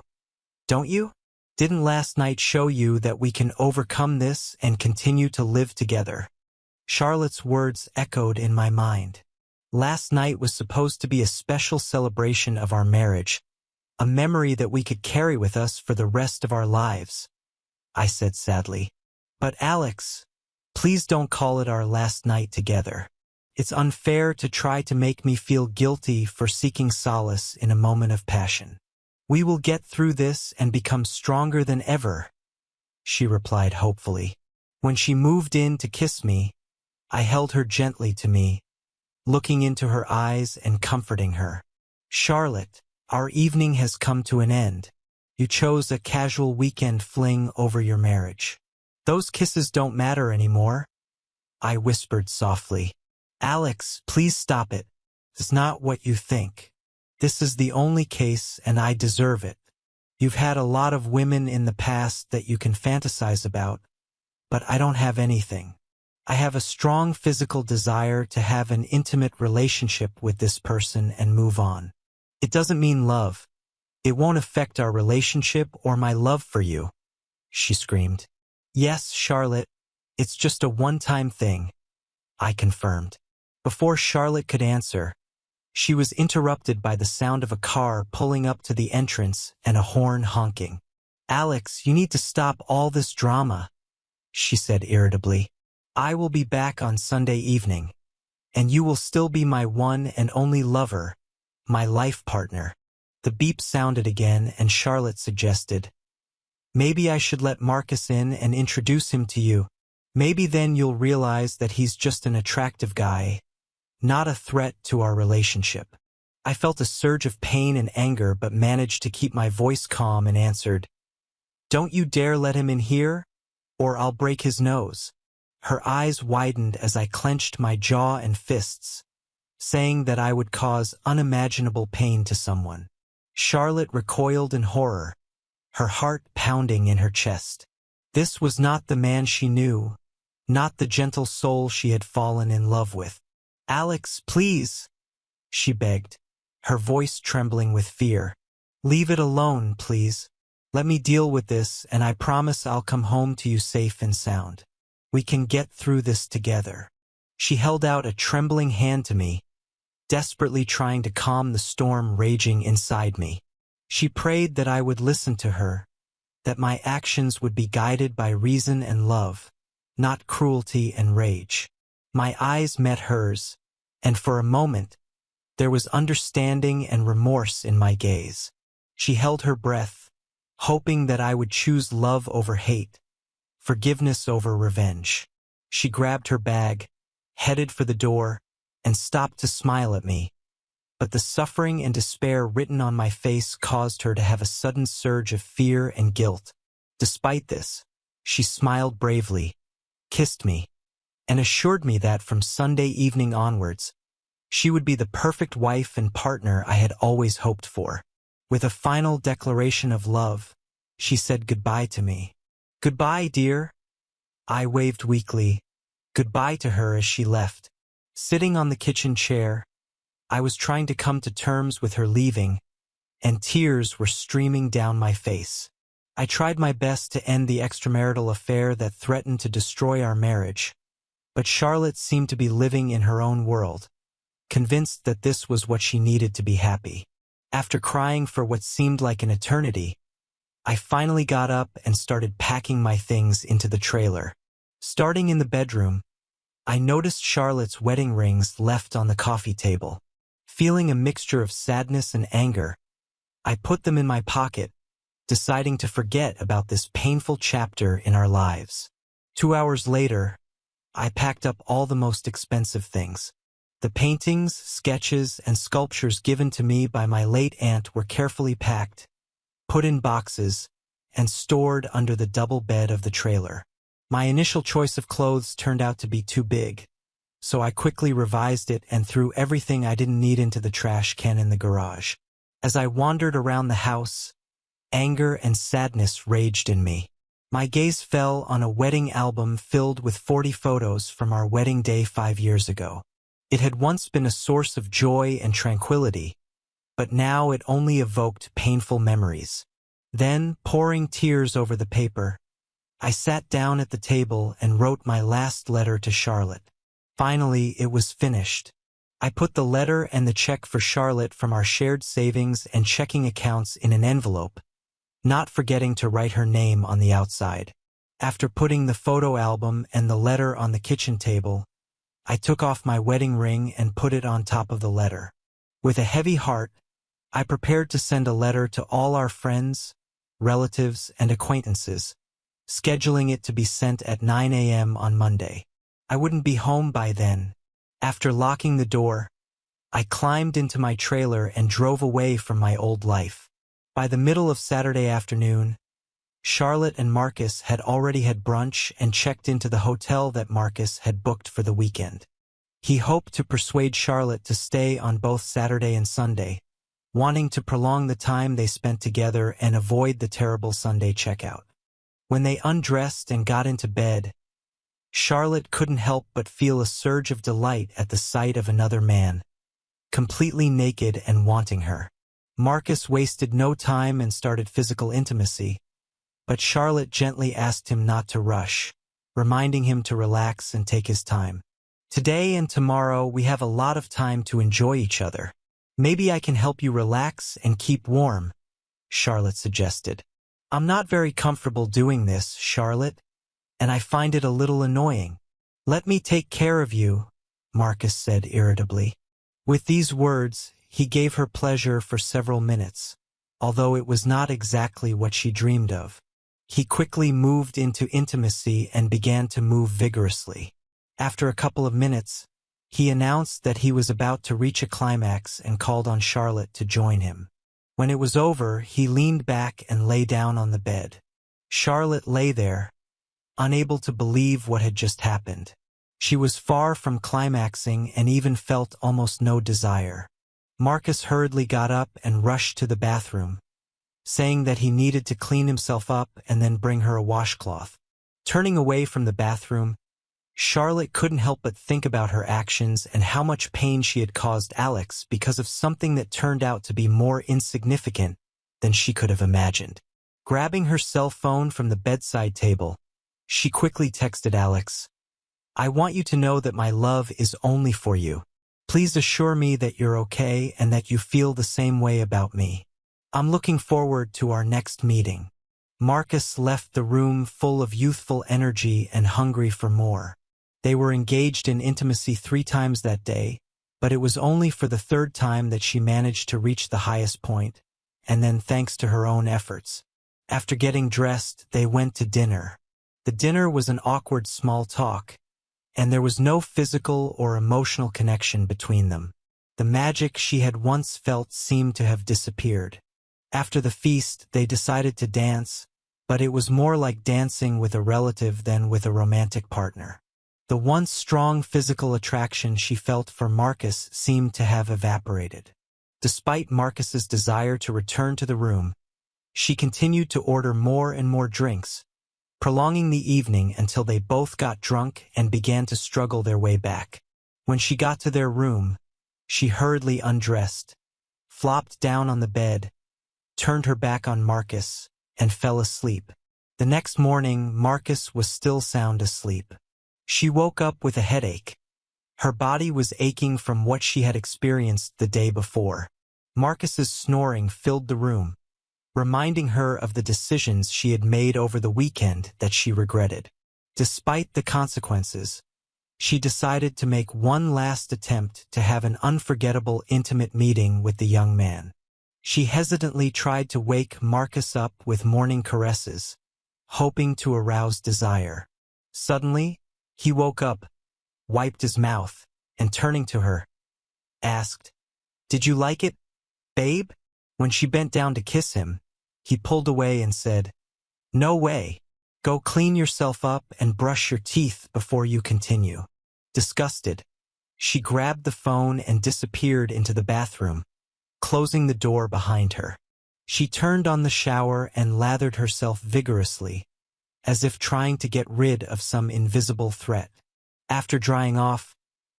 don't you? Didn't last night show you that we can overcome this and continue to live together? Charlotte's words echoed in my mind. Last night was supposed to be a special celebration of our marriage, a memory that we could carry with us for the rest of our lives, I said sadly. But Alex, please don't call it our last night together. It's unfair to try to make me feel guilty for seeking solace in a moment of passion. We will get through this and become stronger than ever, she replied hopefully. When she moved in to kiss me, I held her gently to me, looking into her eyes and comforting her. Charlotte, our evening has come to an end. You chose a casual weekend fling over your marriage. Those kisses don't matter anymore, I whispered softly. Alex, please stop it. It's not what you think. This is the only case and I deserve it. You've had a lot of women in the past that you can fantasize about, but I don't have anything. I have a strong physical desire to have an intimate relationship with this person and move on. It doesn't mean love. It won't affect our relationship or my love for you, she screamed. Yes, Charlotte, it's just a one-time thing, I confirmed. Before Charlotte could answer, she was interrupted by the sound of a car pulling up to the entrance and a horn honking. Alex, you need to stop all this drama, she said irritably. I will be back on Sunday evening, and you will still be my one and only lover, my life partner. The beep sounded again and Charlotte suggested, maybe I should let Marcus in and introduce him to you. Maybe then you'll realize that he's just an attractive guy, not a threat to our relationship. I felt a surge of pain and anger but managed to keep my voice calm and answered, Don't you dare let him in here, or I'll break his nose. Her eyes widened as I clenched my jaw and fists, saying that I would cause unimaginable pain to someone. Charlotte recoiled in horror, her heart pounding in her chest. This was not the man she knew, not the gentle soul she had fallen in love with. Alex, please, she begged, her voice trembling with fear. Leave it alone, please. Let me deal with this, and I promise I'll come home to you safe and sound. We can get through this together. She held out a trembling hand to me, desperately trying to calm the storm raging inside me. She prayed that I would listen to her, that my actions would be guided by reason and love, not cruelty and rage. My eyes met hers, and for a moment, there was understanding and remorse in my gaze. She held her breath, hoping that I would choose love over hate, forgiveness over revenge. She grabbed her bag, headed for the door, and stopped to smile at me. But the suffering and despair written on my face caused her to have a sudden surge of fear and guilt. Despite this, she smiled bravely, kissed me, and assured me that from Sunday evening onwards, she would be the perfect wife and partner I had always hoped for. With a final declaration of love, she said goodbye to me. Goodbye, dear. I waved weakly, goodbye to her as she left. Sitting on the kitchen chair, I was trying to come to terms with her leaving, and tears were streaming down my face. I tried my best to end the extramarital affair that threatened to destroy our marriage, but Charlotte seemed to be living in her own world, convinced that this was what she needed to be happy. After crying for what seemed like an eternity, I finally got up and started packing my things into the trailer. Starting in the bedroom, I noticed Charlotte's wedding rings left on the coffee table. Feeling a mixture of sadness and anger, I put them in my pocket, deciding to forget about this painful chapter in our lives. 2 hours later, I packed up all the most expensive things. The paintings, sketches, and sculptures given to me by my late aunt were carefully packed, put in boxes, and stored under the double bed of the trailer. My initial choice of clothes turned out to be too big, so I quickly revised it and threw everything I didn't need into the trash can in the garage. As I wandered around the house, anger and sadness raged in me. My gaze fell on a wedding album filled with 40 photos from our wedding day 5 years ago. It had once been a source of joy and tranquility, but now it only evoked painful memories. Then, pouring tears over the paper, I sat down at the table and wrote my last letter to Charlotte. Finally, it was finished. I put the letter and the check for Charlotte from our shared savings and checking accounts in an envelope, not forgetting to write her name on the outside. After putting the photo album and the letter on the kitchen table, I took off my wedding ring and put it on top of the letter. With a heavy heart, I prepared to send a letter to all our friends, relatives, and acquaintances, scheduling it to be sent at 9 a.m. on Monday. I wouldn't be home by then. After locking the door, I climbed into my trailer and drove away from my old life. By the middle of Saturday afternoon, Charlotte and Marcus had already had brunch and checked into the hotel that Marcus had booked for the weekend. He hoped to persuade Charlotte to stay on both Saturday and Sunday, wanting to prolong the time they spent together and avoid the terrible Sunday checkout. When they undressed and got into bed, Charlotte couldn't help but feel a surge of delight at the sight of another man, completely naked and wanting her. Marcus wasted no time and started physical intimacy, but Charlotte gently asked him not to rush, reminding him to relax and take his time. Today and tomorrow we have a lot of time to enjoy each other. Maybe I can help you relax and keep warm, Charlotte suggested. I'm not very comfortable doing this, Charlotte, and I find it a little annoying. Let me take care of you, Marcus said irritably. With these words, he gave her pleasure for several minutes, although it was not exactly what she dreamed of. He quickly moved into intimacy and began to move vigorously. After a couple of minutes, he announced that he was about to reach a climax and called on Charlotte to join him. When it was over, he leaned back and lay down on the bed. Charlotte lay there, unable to believe what had just happened. She was far from climaxing and even felt almost no desire. Marcus hurriedly got up and rushed to the bathroom, saying that he needed to clean himself up and then bring her a washcloth. Turning away from the bathroom, Charlotte couldn't help but think about her actions and how much pain she had caused Alex because of something that turned out to be more insignificant than she could have imagined. Grabbing her cell phone from the bedside table, she quickly texted Alex, "I want you to know that my love is only for you. Please assure me that you're okay and that you feel the same way about me. I'm looking forward to our next meeting." Marcus left the room full of youthful energy and hungry for more. They were engaged in intimacy 3 times that day, but it was only for the 3rd time that she managed to reach the highest point, and then thanks to her own efforts. After getting dressed, they went to dinner. The dinner was an awkward small talk, and there was no physical or emotional connection between them. The magic she had once felt seemed to have disappeared. After the feast, they decided to dance, but it was more like dancing with a relative than with a romantic partner. The once strong physical attraction she felt for Marcus seemed to have evaporated. Despite Marcus's desire to return to the room, she continued to order more and more drinks, prolonging the evening until they both got drunk and began to struggle their way back. When she got to their room, she hurriedly undressed, flopped down on the bed, turned her back on Marcus, and fell asleep. The next morning, Marcus was still sound asleep. She woke up with a headache. Her body was aching from what she had experienced the day before. Marcus's snoring filled the room, reminding her of the decisions she had made over the weekend that she regretted. Despite the consequences, she decided to make one last attempt to have an unforgettable intimate meeting with the young man. She hesitantly tried to wake Marcus up with morning caresses, hoping to arouse desire. Suddenly, he woke up, wiped his mouth, and turning to her, asked, "Did you like it, babe?" When she bent down to kiss him, he pulled away and said, "No way. Go clean yourself up and brush your teeth before you continue." Disgusted, she grabbed the phone and disappeared into the bathroom, closing the door behind her. She turned on the shower and lathered herself vigorously, as if trying to get rid of some invisible threat. After drying off,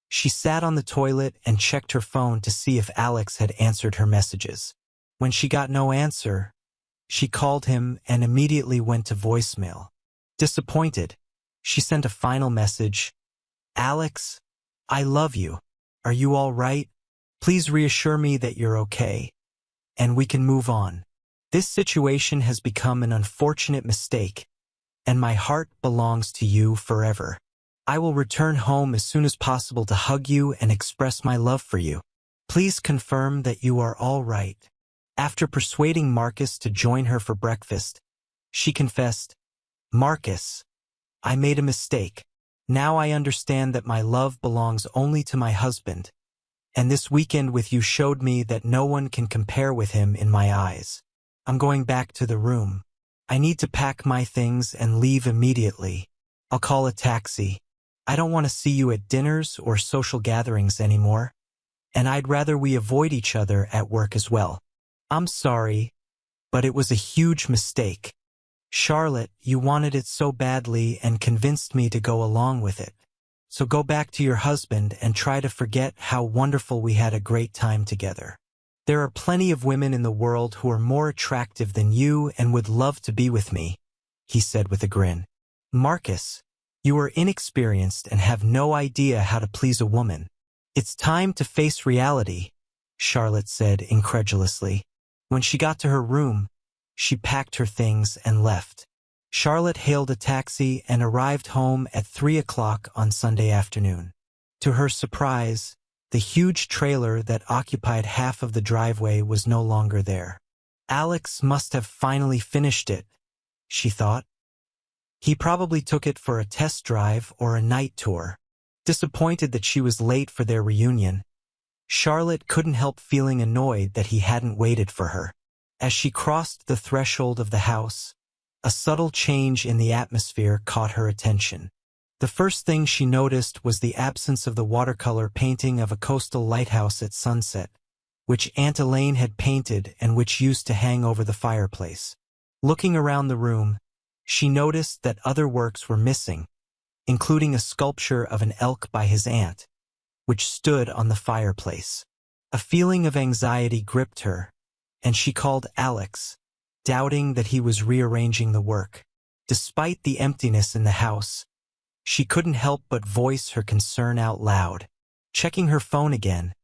she sat on the toilet and checked her phone to see if Alex had answered her messages. When she got no answer, she called him and immediately went to voicemail. Disappointed, she sent a final message. "Alex, I love you. Are you all right? Please reassure me that you're okay, and we can move on. This situation has become an unfortunate mistake, and my heart belongs to you forever. I will return home as soon as possible to hug you and express my love for you. Please confirm that you are all right." After persuading Marcus to join her for breakfast, she confessed, "Marcus, I made a mistake. Now I understand that my love belongs only to my husband, and this weekend with you showed me that no one can compare with him in my eyes. I'm going back to the room. I need to pack my things and leave immediately. I'll call a taxi. I don't want to see you at dinners or social gatherings anymore, and I'd rather we avoid each other at work as well. I'm sorry, but it was a huge mistake. Charlotte, you wanted it so badly and convinced me to go along with it. So go back to your husband and try to forget how wonderful we had a great time together. There are plenty of women in the world who are more attractive than you and would love to be with me," he said with a grin. "Marcus, you are inexperienced and have no idea how to please a woman. It's time to face reality," Charlotte said incredulously. When she got to her room, she packed her things and left. Charlotte hailed a taxi and arrived home at 3 o'clock on Sunday afternoon. To her surprise, the huge trailer that occupied half of the driveway was no longer there. Alex must have finally finished it, she thought. He probably took it for a test drive or a night tour. Disappointed that she was late for their reunion, Charlotte couldn't help feeling annoyed that he hadn't waited for her. As she crossed the threshold of the house, a subtle change in the atmosphere caught her attention. The first thing she noticed was the absence of the watercolor painting of a coastal lighthouse at sunset, which Aunt Elaine had painted and which used to hang over the fireplace. Looking around the room, she noticed that other works were missing, including a sculpture of an elk by his aunt, which stood on the fireplace. A feeling of anxiety gripped her, and she called Alex, doubting that he was rearranging the work. Despite the emptiness in the house, she couldn't help but voice her concern out loud. Checking her phone again,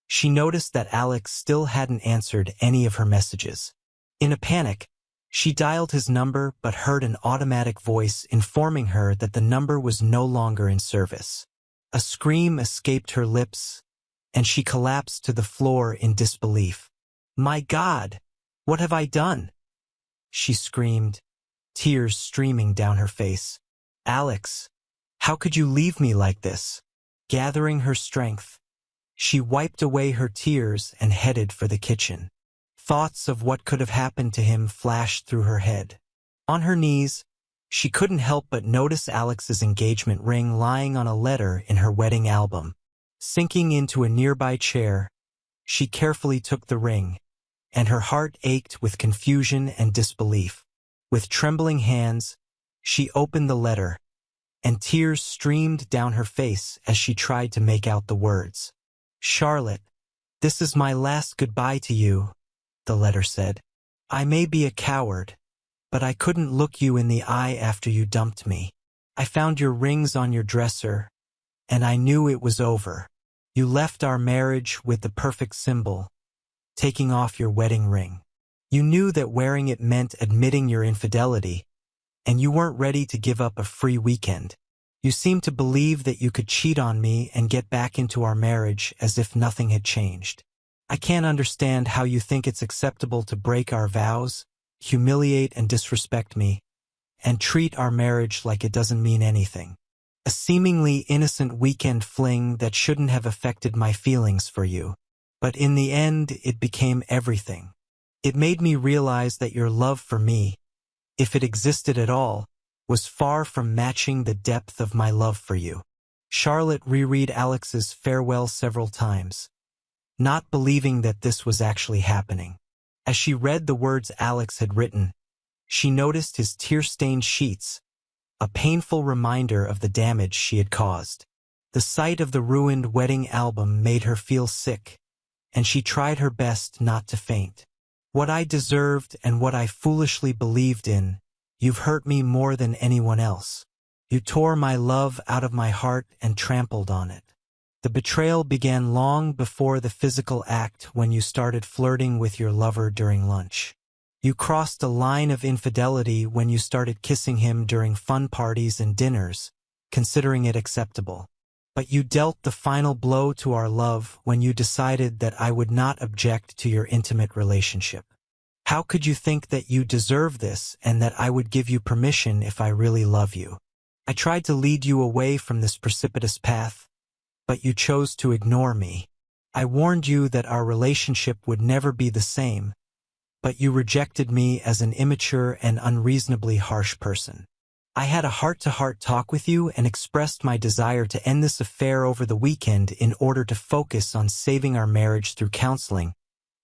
she noticed that Alex still hadn't answered any of her messages. In a panic, she dialed his number but heard an automatic voice informing her that the number was no longer in service. A scream escaped her lips, and she collapsed to the floor in disbelief. "My God, what have I done?" she screamed, tears streaming down her face. "Alex, how could you leave me like this?" Gathering her strength, she wiped away her tears and headed for the kitchen. Thoughts of what could have happened to him flashed through her head. On her knees, she couldn't help but notice Alex's engagement ring lying on a letter in her wedding album. Sinking into a nearby chair, she carefully took the ring, and her heart ached with confusion and disbelief. With trembling hands, she opened the letter, and tears streamed down her face as she tried to make out the words. "Charlotte, this is my last goodbye to you," the letter said. "I may be a coward, but I couldn't look you in the eye after you dumped me. I found your rings on your dresser, and I knew it was over. You left our marriage with the perfect symbol, taking off your wedding ring. You knew that wearing it meant admitting your infidelity, and you weren't ready to give up a free weekend. You seemed to believe that you could cheat on me and get back into our marriage as if nothing had changed. I can't understand how you think it's acceptable to break our vows, humiliate and disrespect me, and treat our marriage like it doesn't mean anything. A seemingly innocent weekend fling that shouldn't have affected my feelings for you. But in the end, it became everything. It made me realize that your love for me, if it existed at all, was far from matching the depth of my love for you." Charlotte reread Alex's farewell several times, not believing that this was actually happening. As she read the words Alex had written, she noticed his tear-stained sheets, a painful reminder of the damage she had caused. The sight of the ruined wedding album made her feel sick, and she tried her best not to faint. What I deserved and what I foolishly believed in, you've hurt me more than anyone else. You tore my love out of my heart and trampled on it. The betrayal began long before the physical act when you started flirting with your lover during lunch. You crossed a line of infidelity when you started kissing him during fun parties and dinners, considering it acceptable. But you dealt the final blow to our love when you decided that I would not object to your intimate relationship. How could you think that you deserve this and that I would give you permission if I really love you? I tried to lead you away from this precipitous path, but you chose to ignore me. I warned you that our relationship would never be the same, but you rejected me as an immature and unreasonably harsh person. I had a heart-to-heart talk with you and expressed my desire to end this affair over the weekend in order to focus on saving our marriage through counseling,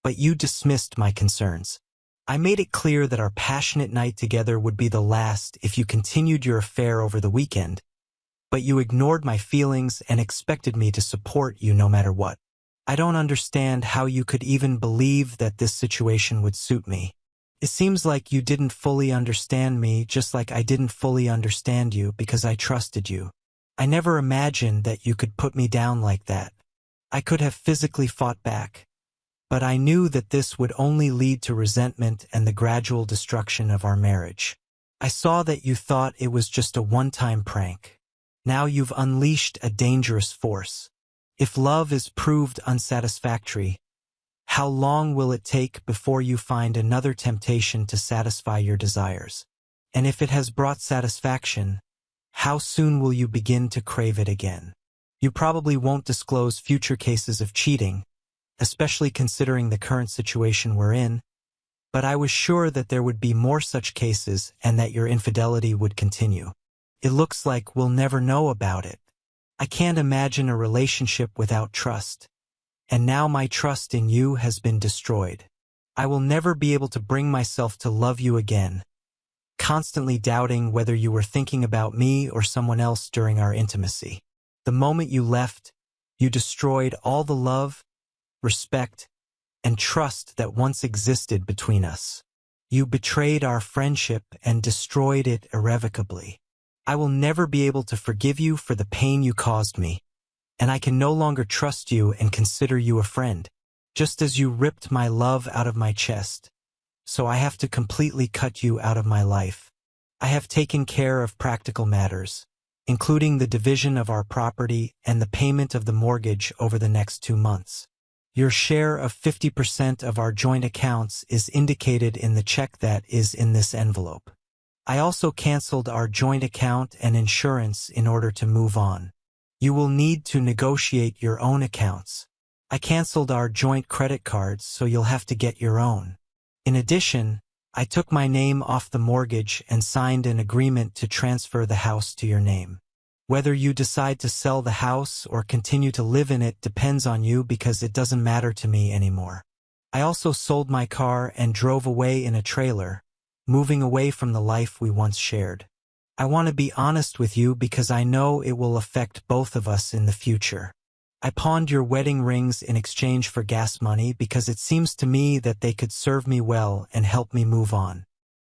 but you dismissed my concerns. I made it clear that our passionate night together would be the last if you continued your affair over the weekend, but you ignored my feelings and expected me to support you no matter what. I don't understand how you could even believe that this situation would suit me. It seems like you didn't fully understand me, just like I didn't fully understand you because I trusted you. I never imagined that you could put me down like that. I could have physically fought back, but I knew that this would only lead to resentment and the gradual destruction of our marriage. I saw that you thought it was just a one-time prank. Now you've unleashed a dangerous force. If love is proved unsatisfactory, how long will it take before you find another temptation to satisfy your desires? And if it has brought satisfaction, how soon will you begin to crave it again? You probably won't disclose future cases of cheating, especially considering the current situation we're in, but I was sure that there would be more such cases and that your infidelity would continue. It looks like we'll never know about it. I can't imagine a relationship without trust. And now my trust in you has been destroyed. I will never be able to bring myself to love you again, constantly doubting whether you were thinking about me or someone else during our intimacy. The moment you left, you destroyed all the love, respect, and trust that once existed between us. You betrayed our friendship and destroyed it irrevocably. I will never be able to forgive you for the pain you caused me, and I can no longer trust you and consider you a friend, just as you ripped my love out of my chest. So I have to completely cut you out of my life. I have taken care of practical matters, including the division of our property and the payment of the mortgage over the next 2 months. Your share of 50% of our joint accounts is indicated in the check that is in this envelope. I also canceled our joint account and insurance in order to move on. You will need to negotiate your own accounts. I canceled our joint credit cards, so you'll have to get your own. In addition, I took my name off the mortgage and signed an agreement to transfer the house to your name. Whether you decide to sell the house or continue to live in it depends on you because it doesn't matter to me anymore. I also sold my car and drove away in a trailer, moving away from the life we once shared. I want to be honest with you because I know it will affect both of us in the future. I pawned your wedding rings in exchange for gas money because it seems to me that they could serve me well and help me move on.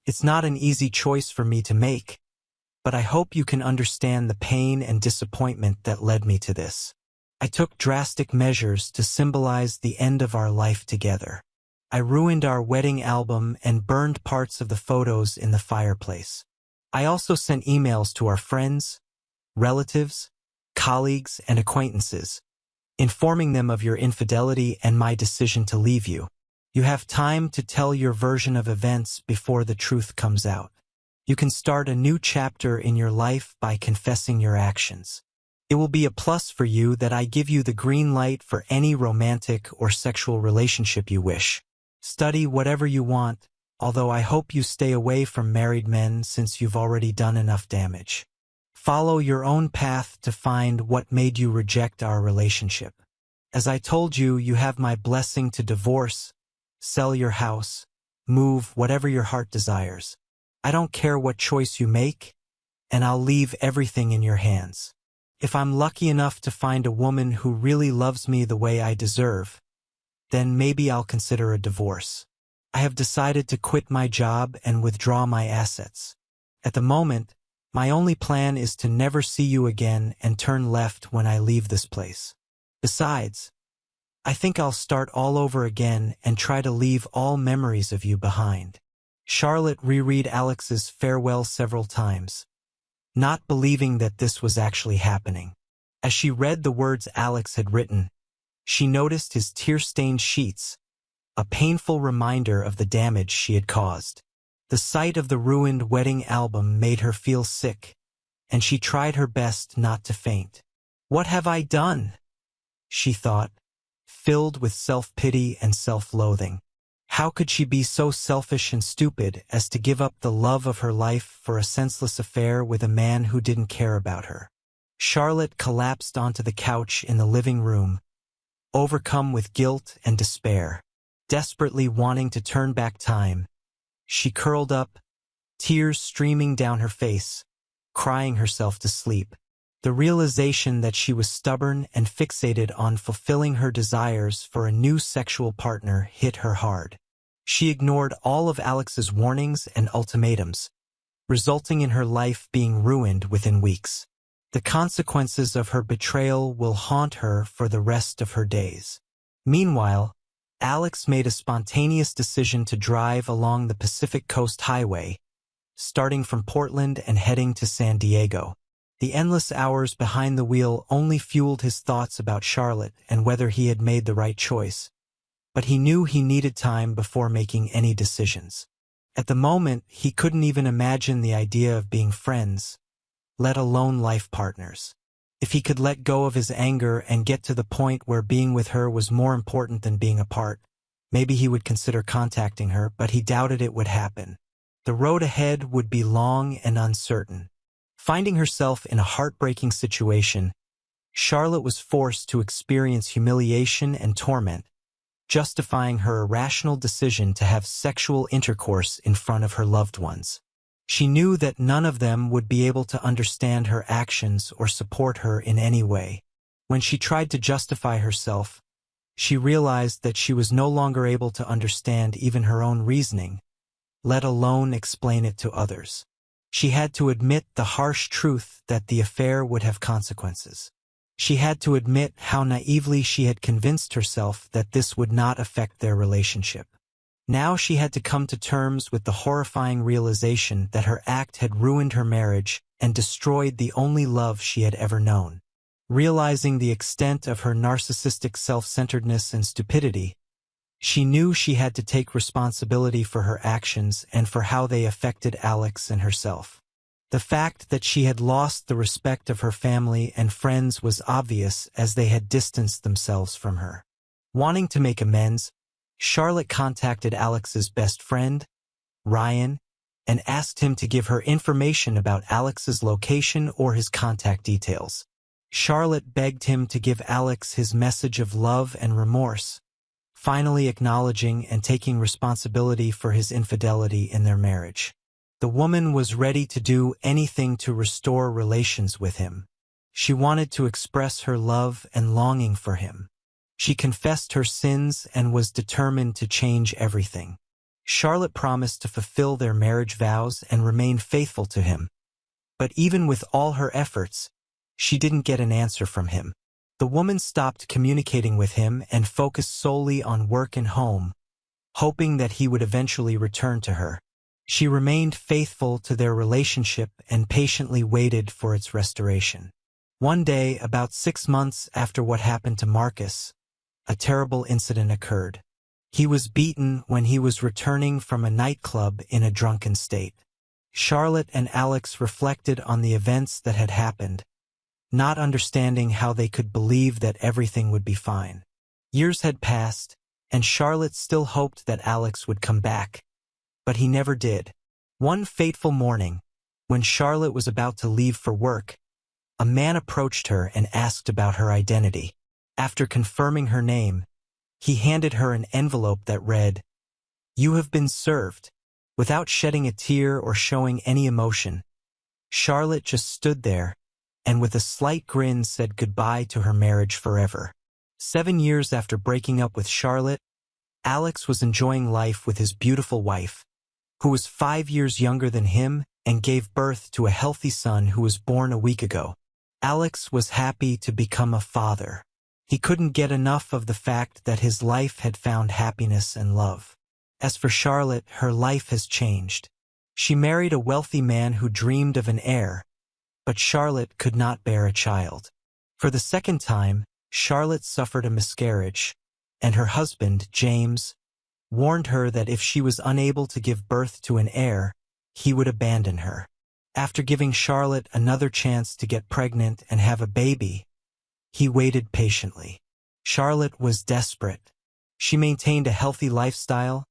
It's not an easy choice for me to make, but I hope you can understand the pain and disappointment that led me to this. I took drastic measures to symbolize the end of our life together. I ruined our wedding album and burned parts of the photos in the fireplace. I also sent emails to our friends, relatives, colleagues, and acquaintances, informing them of your infidelity and my decision to leave you. You have time to tell your version of events before the truth comes out. You can start a new chapter in your life by confessing your actions. It will be a plus for you that I give you the green light for any romantic or sexual relationship you wish. Study whatever you want, although I hope you stay away from married men since you've already done enough damage. Follow your own path to find what made you reject our relationship. As I told you, you have my blessing to divorce, sell your house, move, whatever your heart desires. I don't care what choice you make, and I'll leave everything in your hands. If I'm lucky enough to find a woman who really loves me the way I deserve, then maybe I'll consider a divorce. I have decided to quit my job and withdraw my assets. At the moment, my only plan is to never see you again and turn left when I leave this place. Besides, I think I'll start all over again and try to leave all memories of you behind. Charlotte reread Alex's farewell several times, not believing that this was actually happening. As she read the words Alex had written, she noticed his tear-stained sheets, a painful reminder of the damage she had caused. The sight of the ruined wedding album made her feel sick, and she tried her best not to faint. "What have I done?" she thought, filled with self-pity and self-loathing. How could she be so selfish and stupid as to give up the love of her life for a senseless affair with a man who didn't care about her? Charlotte collapsed onto the couch in the living room, overcome with guilt and despair. Desperately wanting to turn back time, she curled up, tears streaming down her face, crying herself to sleep. The realization that she was stubborn and fixated on fulfilling her desires for a new sexual partner hit her hard. She ignored all of Alex's warnings and ultimatums, resulting in her life being ruined within weeks. The consequences of her betrayal will haunt her for the rest of her days. Meanwhile, Alex made a spontaneous decision to drive along the Pacific Coast Highway, starting from Portland and heading to San Diego. The endless hours behind the wheel only fueled his thoughts about Charlotte and whether he had made the right choice. But he knew he needed time before making any decisions. At the moment, he couldn't even imagine the idea of being friends, let alone life partners. If he could let go of his anger and get to the point where being with her was more important than being apart, maybe he would consider contacting her, but he doubted it would happen. The road ahead would be long and uncertain. Finding herself in a heartbreaking situation, Charlotte was forced to experience humiliation and torment, justifying her irrational decision to have sexual intercourse in front of her loved ones. She knew that none of them would be able to understand her actions or support her in any way. When she tried to justify herself, she realized that she was no longer able to understand even her own reasoning, let alone explain it to others. She had to admit the harsh truth that the affair would have consequences. She had to admit how naively she had convinced herself that this would not affect their relationship. Now she had to come to terms with the horrifying realization that her act had ruined her marriage and destroyed the only love she had ever known. Realizing the extent of her narcissistic self-centeredness and stupidity, she knew she had to take responsibility for her actions and for how they affected Alex and herself. The fact that she had lost the respect of her family and friends was obvious as they had distanced themselves from her. Wanting to make amends, Charlotte contacted Alex's best friend, Ryan, and asked him to give her information about Alex's location or his contact details. Charlotte begged him to give Alex his message of love and remorse, finally acknowledging and taking responsibility for his infidelity in their marriage. The woman was ready to do anything to restore relations with him. She wanted to express her love and longing for him. She confessed her sins and was determined to change everything. Charlotte promised to fulfill their marriage vows and remain faithful to him. But even with all her efforts, she didn't get an answer from him. The woman stopped communicating with him and focused solely on work and home, hoping that he would eventually return to her. She remained faithful to their relationship and patiently waited for its restoration. One day, about 6 months after what happened to Marcus, a terrible incident occurred. He was beaten when he was returning from a nightclub in a drunken state. Charlotte and Alex reflected on the events that had happened, not understanding how they could believe that everything would be fine. Years had passed, and Charlotte still hoped that Alex would come back, but he never did. One fateful morning, when Charlotte was about to leave for work, a man approached her and asked about her identity. After confirming her name, he handed her an envelope that read, "You have been served." Without shedding a tear or showing any emotion, Charlotte just stood there, and with a slight grin said goodbye to her marriage forever. 7 years after breaking up with Charlotte, Alex was enjoying life with his beautiful wife, who was 5 years younger than him and gave birth to a healthy son who was born a week ago. Alex was happy to become a father. He couldn't get enough of the fact that his life had found happiness and love. As for Charlotte, her life has changed. She married a wealthy man who dreamed of an heir, but Charlotte could not bear a child. For the second time, Charlotte suffered a miscarriage, and her husband, James, warned her that if she was unable to give birth to an heir, he would abandon her. After giving Charlotte another chance to get pregnant and have a baby, he waited patiently. Charlotte was desperate. She maintained a healthy lifestyle,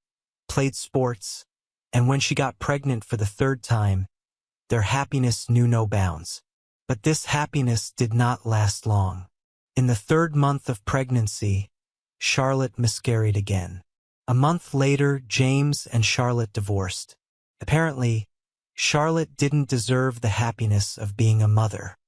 played sports, and when she got pregnant for the third time, their happiness knew no bounds. But this happiness did not last long. In the 3rd month of pregnancy, Charlotte miscarried again. A month later, James and Charlotte divorced. Apparently, Charlotte didn't deserve the happiness of being a mother.